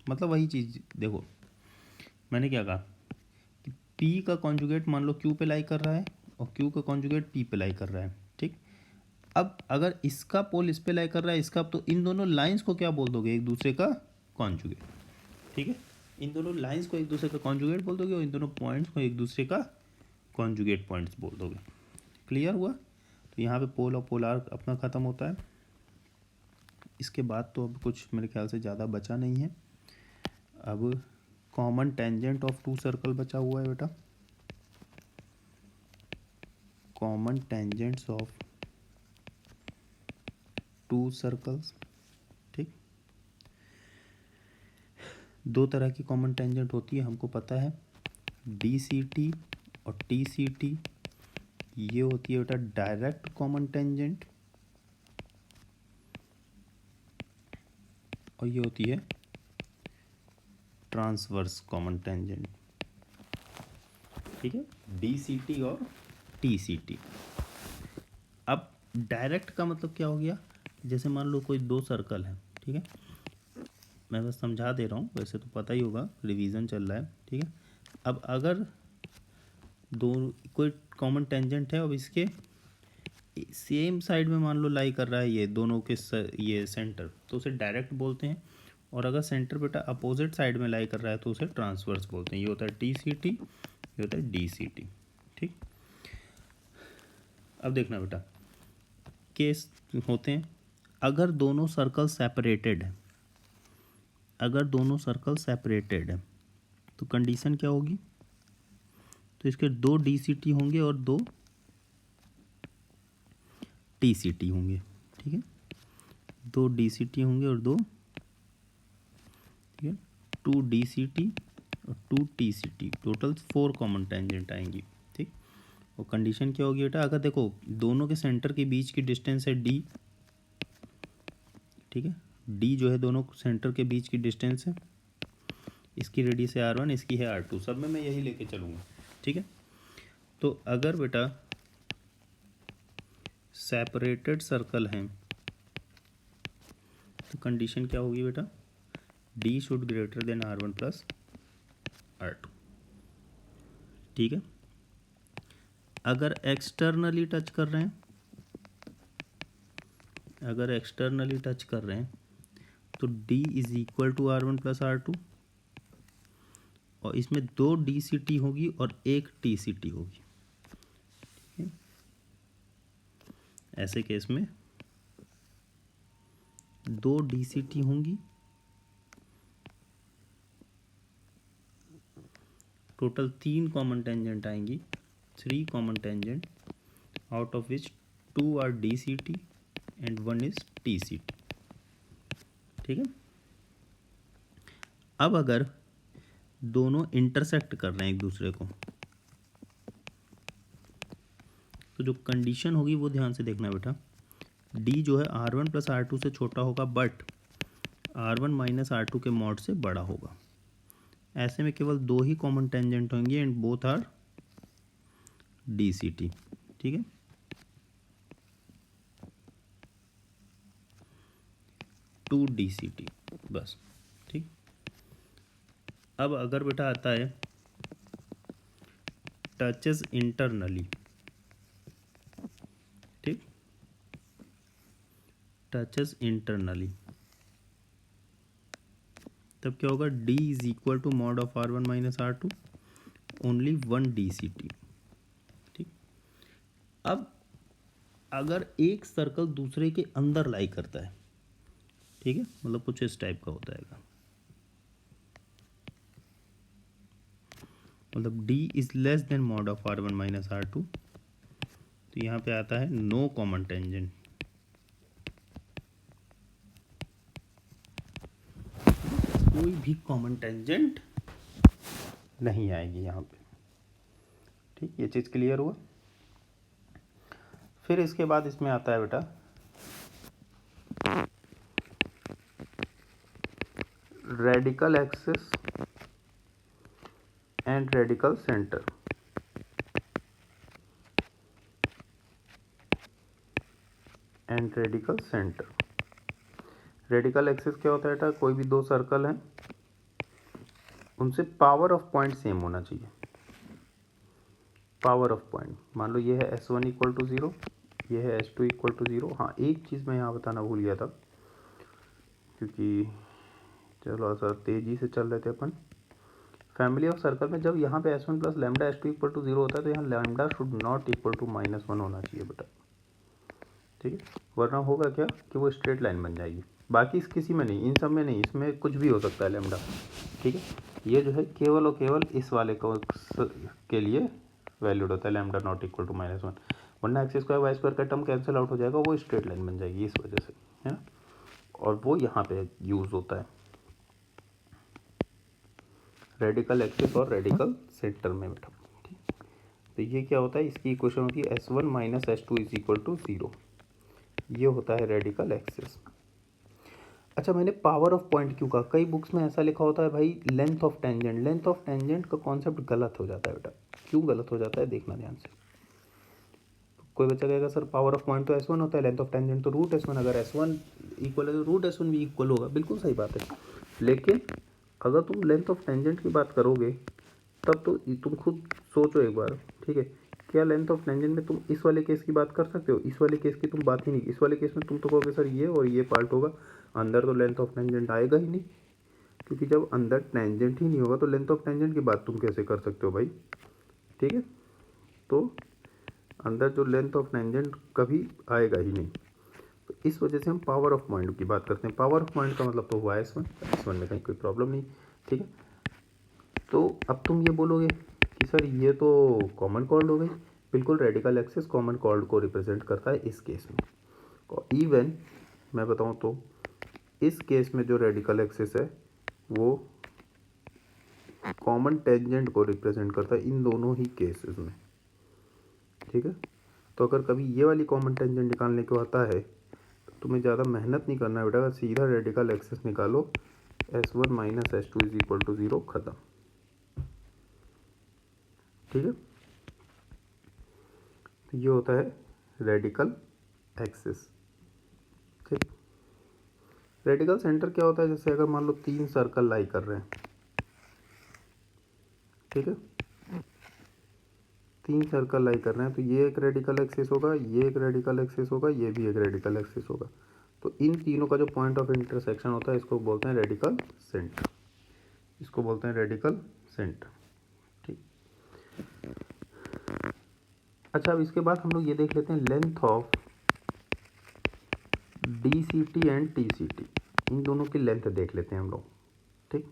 मतलब वही चीज़ देखो, मैंने क्या कहा कि P का कॉन्जुगेट मान लो Q पे लाई कर रहा है और Q का कॉन्जुगेट P पे लाई कर रहा है, ठीक। अब अगर इसका पोल इस पे लाई कर रहा है इसका, तो इन दोनों लाइंस को क्या बोल दोगे, एक दूसरे का कॉन्जुगेट। ठीक है, इन दोनों लाइंस को एक दूसरे का कॉन्जुगेट बोल दोगे और इन दोनों पॉइंट्स को एक दूसरे का कॉन्जुगेट पॉइंट्स बोल दोगे। क्लियर हुआ? तो यहाँ पे पोल और पोलार अपना ख़त्म होता है। इसके बाद तो अब कुछ मेरे ख्याल से ज़्यादा बचा नहीं है। अब common tangent of two circle बचा हुआ है बेटा। Common tangents of two circles. ठीक, दो तरह की कॉमन टेंजेंट होती है, हमको पता है, DCT और TCT। ये होती है बेटा डायरेक्ट कॉमन टेंजेंट और ये होती है ट्रांसवर्स कॉमन टेंजेंट। ठीक है, DCT और TCT। अब डायरेक्ट का मतलब क्या हो गया, जैसे मान लो कोई दो सर्कल है। ठीक है, मैं बस समझा दे रहा हूँ, वैसे तो पता ही होगा, रिवीजन चल रहा है। ठीक है, अब अगर दो कोई कॉमन टेंजेंट है और इसके सेम साइड में मान लो लाई कर रहा है ये दोनों के ये सेंटर, तो उसे डायरेक्ट बोलते हैं। और अगर सेंटर बेटा अपोजिट साइड में लाई कर रहा है तो उसे ट्रांसवर्स बोलते हैं। ये होता है TCT, ये होता है DCT। ठीक, अब देखना बेटा, केस होते हैं अगर दोनों सर्कल सेपरेटेड है, अगर दोनों सर्कल सेपरेटेड है तो कंडीशन क्या होगी, तो इसके दो DCT होंगे और दो TCT होंगे। ठीक है, दो DCT होंगे और दो, ठीक है, 2 DCT और 2 TCT, टोटल 4 कॉमन टेंजेंट आएंगी। ठीक, और कंडीशन क्या होगी बेटा, अगर देखो दोनों के सेंटर के बीच की डिस्टेंस है D। ठीक है, D जो है दोनों सेंटर के बीच की डिस्टेंस है, इसकी रेडियस है R1, इसकी है R2, सब में मैं यही लेके चलूँगा। ठीक है, तो अगर बेटा सेपरेटेड सर्कल हैं तो कंडीशन क्या होगी बेटा, D should greater than R1 plus R2। ठीक है, अगर एक्सटर्नली टच कर रहे हैं, अगर एक्सटर्नली टच कर रहे हैं तो D is equal to R1 plus R2 और इसमें दो DCT होगी और एक TCT होगी। ऐसे केस में दो DCT होंगी, टोटल 3 कॉमन टेंजेंट आएंगी, 3 common tangent, out of which 2 are DCT and 1 is TCT। ठीक है, अब अगर दोनों इंटरसेक्ट कर रहे हैं एक दूसरे को तो जो कंडीशन होगी वो ध्यान से देखना बेटा, D जो है R1 प्लस R2 से छोटा होगा बट R1 माइनस R2 के मॉड से बड़ा होगा। ऐसे में केवल दो ही कॉमन टेंजेंट होंगे एंड बोथ आर DCT। ठीक है, टू DCT बस। ठीक, अब अगर बेटा आता है टचेस इंटरनली, ठीक, टचेस इंटरनली, तब क्या होगा, D is equal to mod of R1 minus R2, only 1 DCT। ठीक, अब अगर एक सर्कल दूसरे के अंदर लाई करता है, ठीक है, मतलब कुछ इस टाइप का होता है, मतलब D is less then mod of R1 minus R2, तो यहाँ पे आता है नो कॉमन टेंजेंट। कोई भी कॉमन टेंजेंट नहीं आएगी यहाँ पे। ठीक, ये चीज़ क्लियर हुआ। फिर इसके बाद इसमें आता है बेटा radical axis and radical centre. And radical centre, radical axis क्या होता है बेटा, कोई भी दो सर्कल हैं उनसे पावर ऑफ पॉइंट सेम होना चाहिए। पावर ऑफ पॉइंट, मान लो ये है S1 इक्वल टू 0, ये है H2 इक्वल टू 0। हाँ, एक चीज़ मैं यहाँ बताना भूल गया था, क्योंकि चलो सा तेज़ी से चल रहे थे अपन। फैमिली ऑफ सर्कल में जब यहाँ पे S1 plus lambda H2 equal to 0 होता है तो यहाँ lambda should not equal to -1 होना चाहिए बेटा, ठीक है, वरना होगा क्या कि वो स्ट्रेट लाइन बन जाएगी। बाकी इस किसी में नहीं, इन सब में नहीं, इसमें कुछ भी हो सकता है लैम्डा, ठीक है। ये जो है केवल और केवल इस वाले को के लिए वैल्यूड होता है लैम्डा नॉट इक्वल टू -1, वरना एक्स स्क्वायर वाई स्क्वायर का टर्म कैंसिल आउट हो जाएगा, वो स्ट्रेट लाइन बन जाएगी इस वजह से, है ना। और वो यहाँ पे यूज़ होता है रेडिकल एक्सिस और रेडिकल सेंटर में बेटा, ठीक। तो ये क्या होता है, इसकी इक्वेशन होती है S1 minus S2 is equal to 0। ये होता है रेडिकल एक्सिस। अच्छा, मैंने पावर ऑफ पॉइंट क्यों कहा, कई बुक्स में ऐसा लिखा होता है भाई length of tangent. Length of tangent का कॉन्सेप्ट गलत हो जाता है बेटा। क्यों गलत हो जाता है देखना ध्यान से। कोई बच्चा कहेगा सर पावर ऑफ पॉइंट तो S1 होता है, लेंथ ऑफ टेंजेंट तो रूट S1। अगर S1 इक्वल है तो रूट S1 भी इक्वल होगा, बिल्कुल सही बात है। लेकिन अगर तुम लेंथ ऑफ टेंजेंट की बात करोगे तब तो तुम खुद सोचो एक बार, ठीक है, क्या लेंथ ऑफ टेंजेंट में तुम इस वाले केस की बात कर सकते हो? इस वाले केस की तुम बात ही नहीं। इस वाले केस में तुम तो कहोगे सर ये और ये पार्ट होगा, अंदर तो लेंथ ऑफ टेंजेंट आएगा ही नहीं, क्योंकि जब अंदर टेंजेंट ही नहीं होगा तो लेंथ ऑफ टेंजेंट की बात तुम कैसे कर सकते हो भाई, ठीक है। तो अंदर जो लेंथ ऑफ टेंजेंट कभी आएगा ही नहीं, तो इस वजह से हम पावर ऑफ पॉइंट की बात करते हैं। पावर ऑफ पॉइंट का मतलब तो हुआ S1, S1 में कहीं कोई प्रॉब्लम नहीं, ठीक है। तो अब तुम ये बोलोगे कि सर ये तो कॉमन कॉल्ड हो गई, बिल्कुल रेडिकल एक्सिस कॉमन कॉल्ड को रिप्रेजेंट करता है इस केस में। और इवन मैं बताऊं तो इस केस में जो रेडिकल एक्सिस है वो कॉमन टेंजेंट को रिप्रेजेंट करता है इन दोनों ही केसेस में, ठीक है। तो अगर कभी ये वाली कॉमन टेंजेंट निकालने को आता है तो तुम्हें ज़्यादा मेहनत नहीं करना है बेटा, सीधा रेडिकल एक्सिस निकालो, S1 minus S2 is equal to 0, खत्म, ठीक है। तो ये होता है रेडिकल एक्सिस, ठीक। रेडिकल सेंटर क्या होता है, जैसे अगर मान लो 3 सर्कल लाई कर रहे हैं, ठीक है, 3 सर्कल लाई कर रहे हैं, तो ये एक रेडिकल एक्सिस होगा, ये एक रेडिकल एक्सिस होगा, ये भी एक रेडिकल एक्सिस होगा। तो इन तीनों का जो पॉइंट ऑफ इंटरसेक्शन होता है इसको बोलते हैं रेडिकल सेंटर, इसको बोलते हैं रेडिकल सेंटर, ठीक। अच्छा, अब इसके बाद हम लोग ये देख लेते हैं length of DCT and TCT, इन दोनों की लेंथ देख लेते हैं हम लोग, ठीक।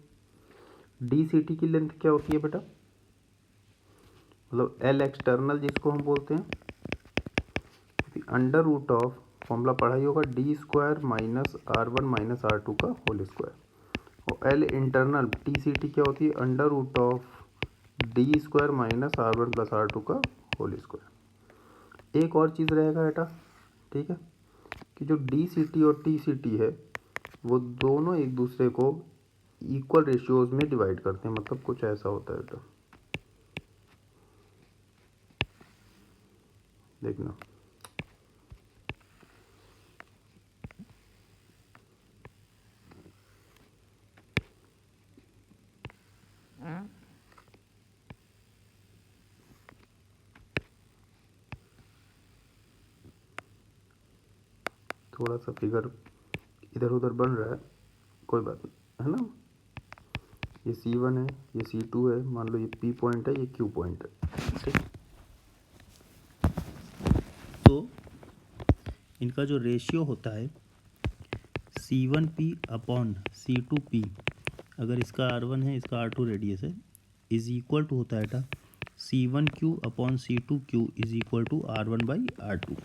DCT की लेंथ क्या होती है बेटा, मतलब L एक्सटर्नल जिसको हम बोलते हैं, अंडर रूट ऑफ, फॉर्मूला पढ़ा ही होगा, D² minus R1 minus R2 का होल स्क्वायर। और L इंटरनल TCT क्या होती है, under root of D² minus R1 plus R2 का होल स्क्वायर। एक और चीज़ रहेगा बेटा, ठीक है, कि जो DCT और TCT है वो दोनों एक दूसरे को इक्वल रेशियोज में डिवाइड करते हैं, मतलब कुछ ऐसा होता है बेटा, देखना। थोड़ा सा फिगर इधर उधर बन रहा है, कोई बात नहीं, है ना। ये C1 है, ये C2 है, मान लो ये P पॉइंट है, ये Q पॉइंट है, ठीक। तो इनका जो रेशियो होता है C1P अपॉन C2P, अगर इसका R1 है इसका R2 रेडियस है, इज इक्वल टू होता है बेटा C1Q upon C2Q is equal to R1 by R2।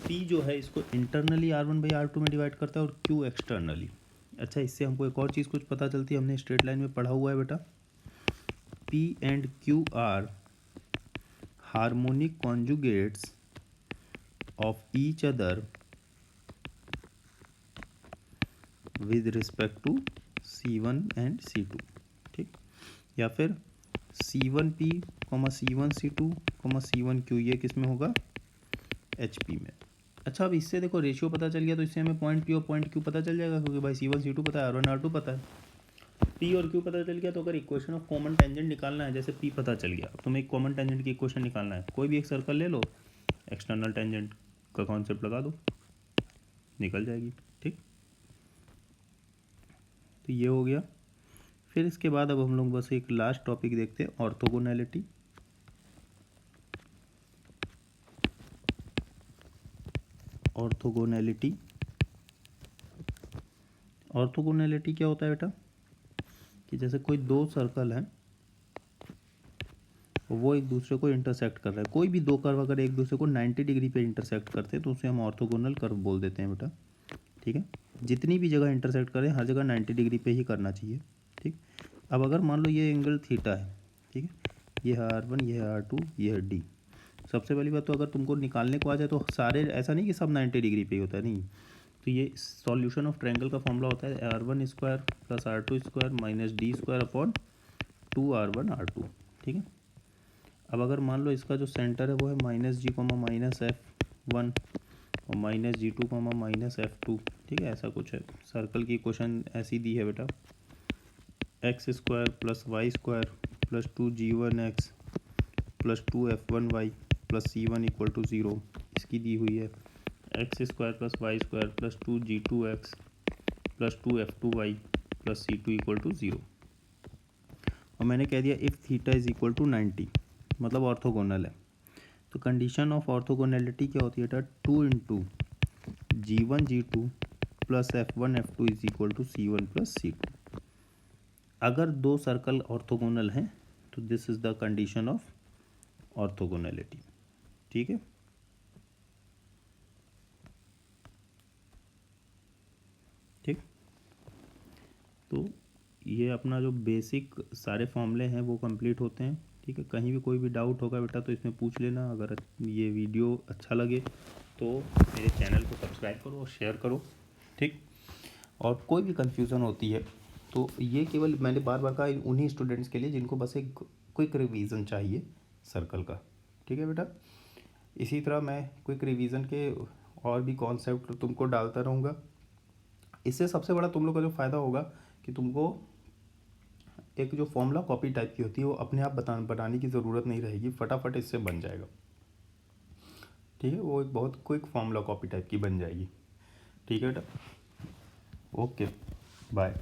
P जो है इसको इंटरनली R1 बाई R2 में डिवाइड करता है और Q एक्सटर्नली। अच्छा, इससे हमको एक और चीज़ कुछ पता चलती है, हमने स्ट्रेट लाइन में पढ़ा हुआ है बेटा, P and Q are harmonic conjugates of each other with respect to C1 and C2, ठीक। या फिर C1P, C1C2, C1Q, ये किस में होगा, HP में। अच्छा, अब इससे देखो रेशियो पता चल गया, तो इससे हमें पॉइंट P और पॉइंट Q पता चल जाएगा, क्योंकि भाई C1 C2 पता है, R1 R2 पता है, P और Q पता चल गया। तो अगर इक्वेशन ऑफ कॉमन टेंजेंट निकालना है, जैसे P पता चल गया, अब तुम्हें एक कॉमन टेंजेंट की इक्वेशन निकालना है, कोई भी एक सर्कल ले लो, एक्सटर्नल टेंजेंट का कॉन्सेप्ट लगा दो, निकल जाएगी। ठीक, तो ये हो गया। फिर इसके बाद अब हम लोग बस एक लास्ट टॉपिक देखते हैं, ऑर्थोगोनैलिटी। ऑर्थोगोनैलिटी, ऑर्थोगोनैलिटी क्या होता है बेटा, कि जैसे कोई दो सर्कल हैं, वो एक दूसरे को इंटरसेक्ट कर रहा है, कोई भी दो कर्व अगर एक दूसरे को 90 डिग्री पे इंटरसेक्ट करते हैं तो उसे हम ऑर्थोगोनल कर्व बोल देते हैं बेटा। ठीक है, जितनी भी जगह इंटरसेक्ट करें हर जगह 90 डिग्री पे ही करना चाहिए। ठीक, अब अगर मान लो ये एंगल थीटा है, ठीक है, ये है R1, ये है R2, ये है D। सबसे पहली बात तो अगर तुमको निकालने को आ जाए तो सारे, ऐसा नहीं कि सब 90 डिग्री पे ही होता है, नहीं। तो ये सॉल्यूशन ऑफ ट्रायंगल का फॉर्मूला होता है R1 square plus R2 square minus D square upon 2R1 R2। ठीक है, अब अगर मान लो इसका जो सेंटर है वो है -G, -F1 और -G2, -F2। ठीक है, ऐसा कुछ है, सर्कल की इक्वेशन ऐसी दी है बेटा, x square plus Y square plus 2G1x plus 2F1y plus C1 equal to 0, इसकी दी हुई है x square plus Y square plus 2G2x plus 2F2y plus C2 equal to 0। और मैंने कह दिया if theta is equal to 90, मतलब orthogonal है। तो कंडीशन ऑफ ऑर्थोगोनैलिटी क्या होती है बेटा, 2 into G1 G2 plus F1 F2 is equal to C1 plus C2। अगर दो सर्कल ऑर्थोगोनल हैं तो this is the condition of orthogonality. ठीक है, ठीक, तो ये अपना जो बेसिक सारे फॉर्मूले हैं वो कंप्लीट होते हैं। ठीक है, कहीं भी कोई भी डाउट होगा बेटा तो इसमें पूछ लेना। अगर ये वीडियो अच्छा लगे तो मेरे चैनल को सब्सक्राइब करो और शेयर करो। ठीक, और कोई भी कन्फ्यूज़न होती है तो ये केवल मैंने बार बार कहा उन्हीं स्टूडेंट्स के लिए जिनको बस एक क्विक रिवीजन चाहिए सर्कल का। ठीक है बेटा, इसी तरह मैं क्विक रिवीजन के और भी कॉन्सेप्ट तुमको डालता रहूँगा। इससे सबसे बड़ा तुम लोग का जो फ़ायदा होगा कि तुमको एक जो फॉर्मूला कॉपी टाइप की होती है वो अपने आप बनाने की ज़रूरत नहीं रहेगी, फटाफट इससे बन जाएगा। ठीक है, वो एक बहुत क्विक फॉर्मूला कॉपी टाइप की बन जाएगी। ठीक है बेटा, ओके, बाय।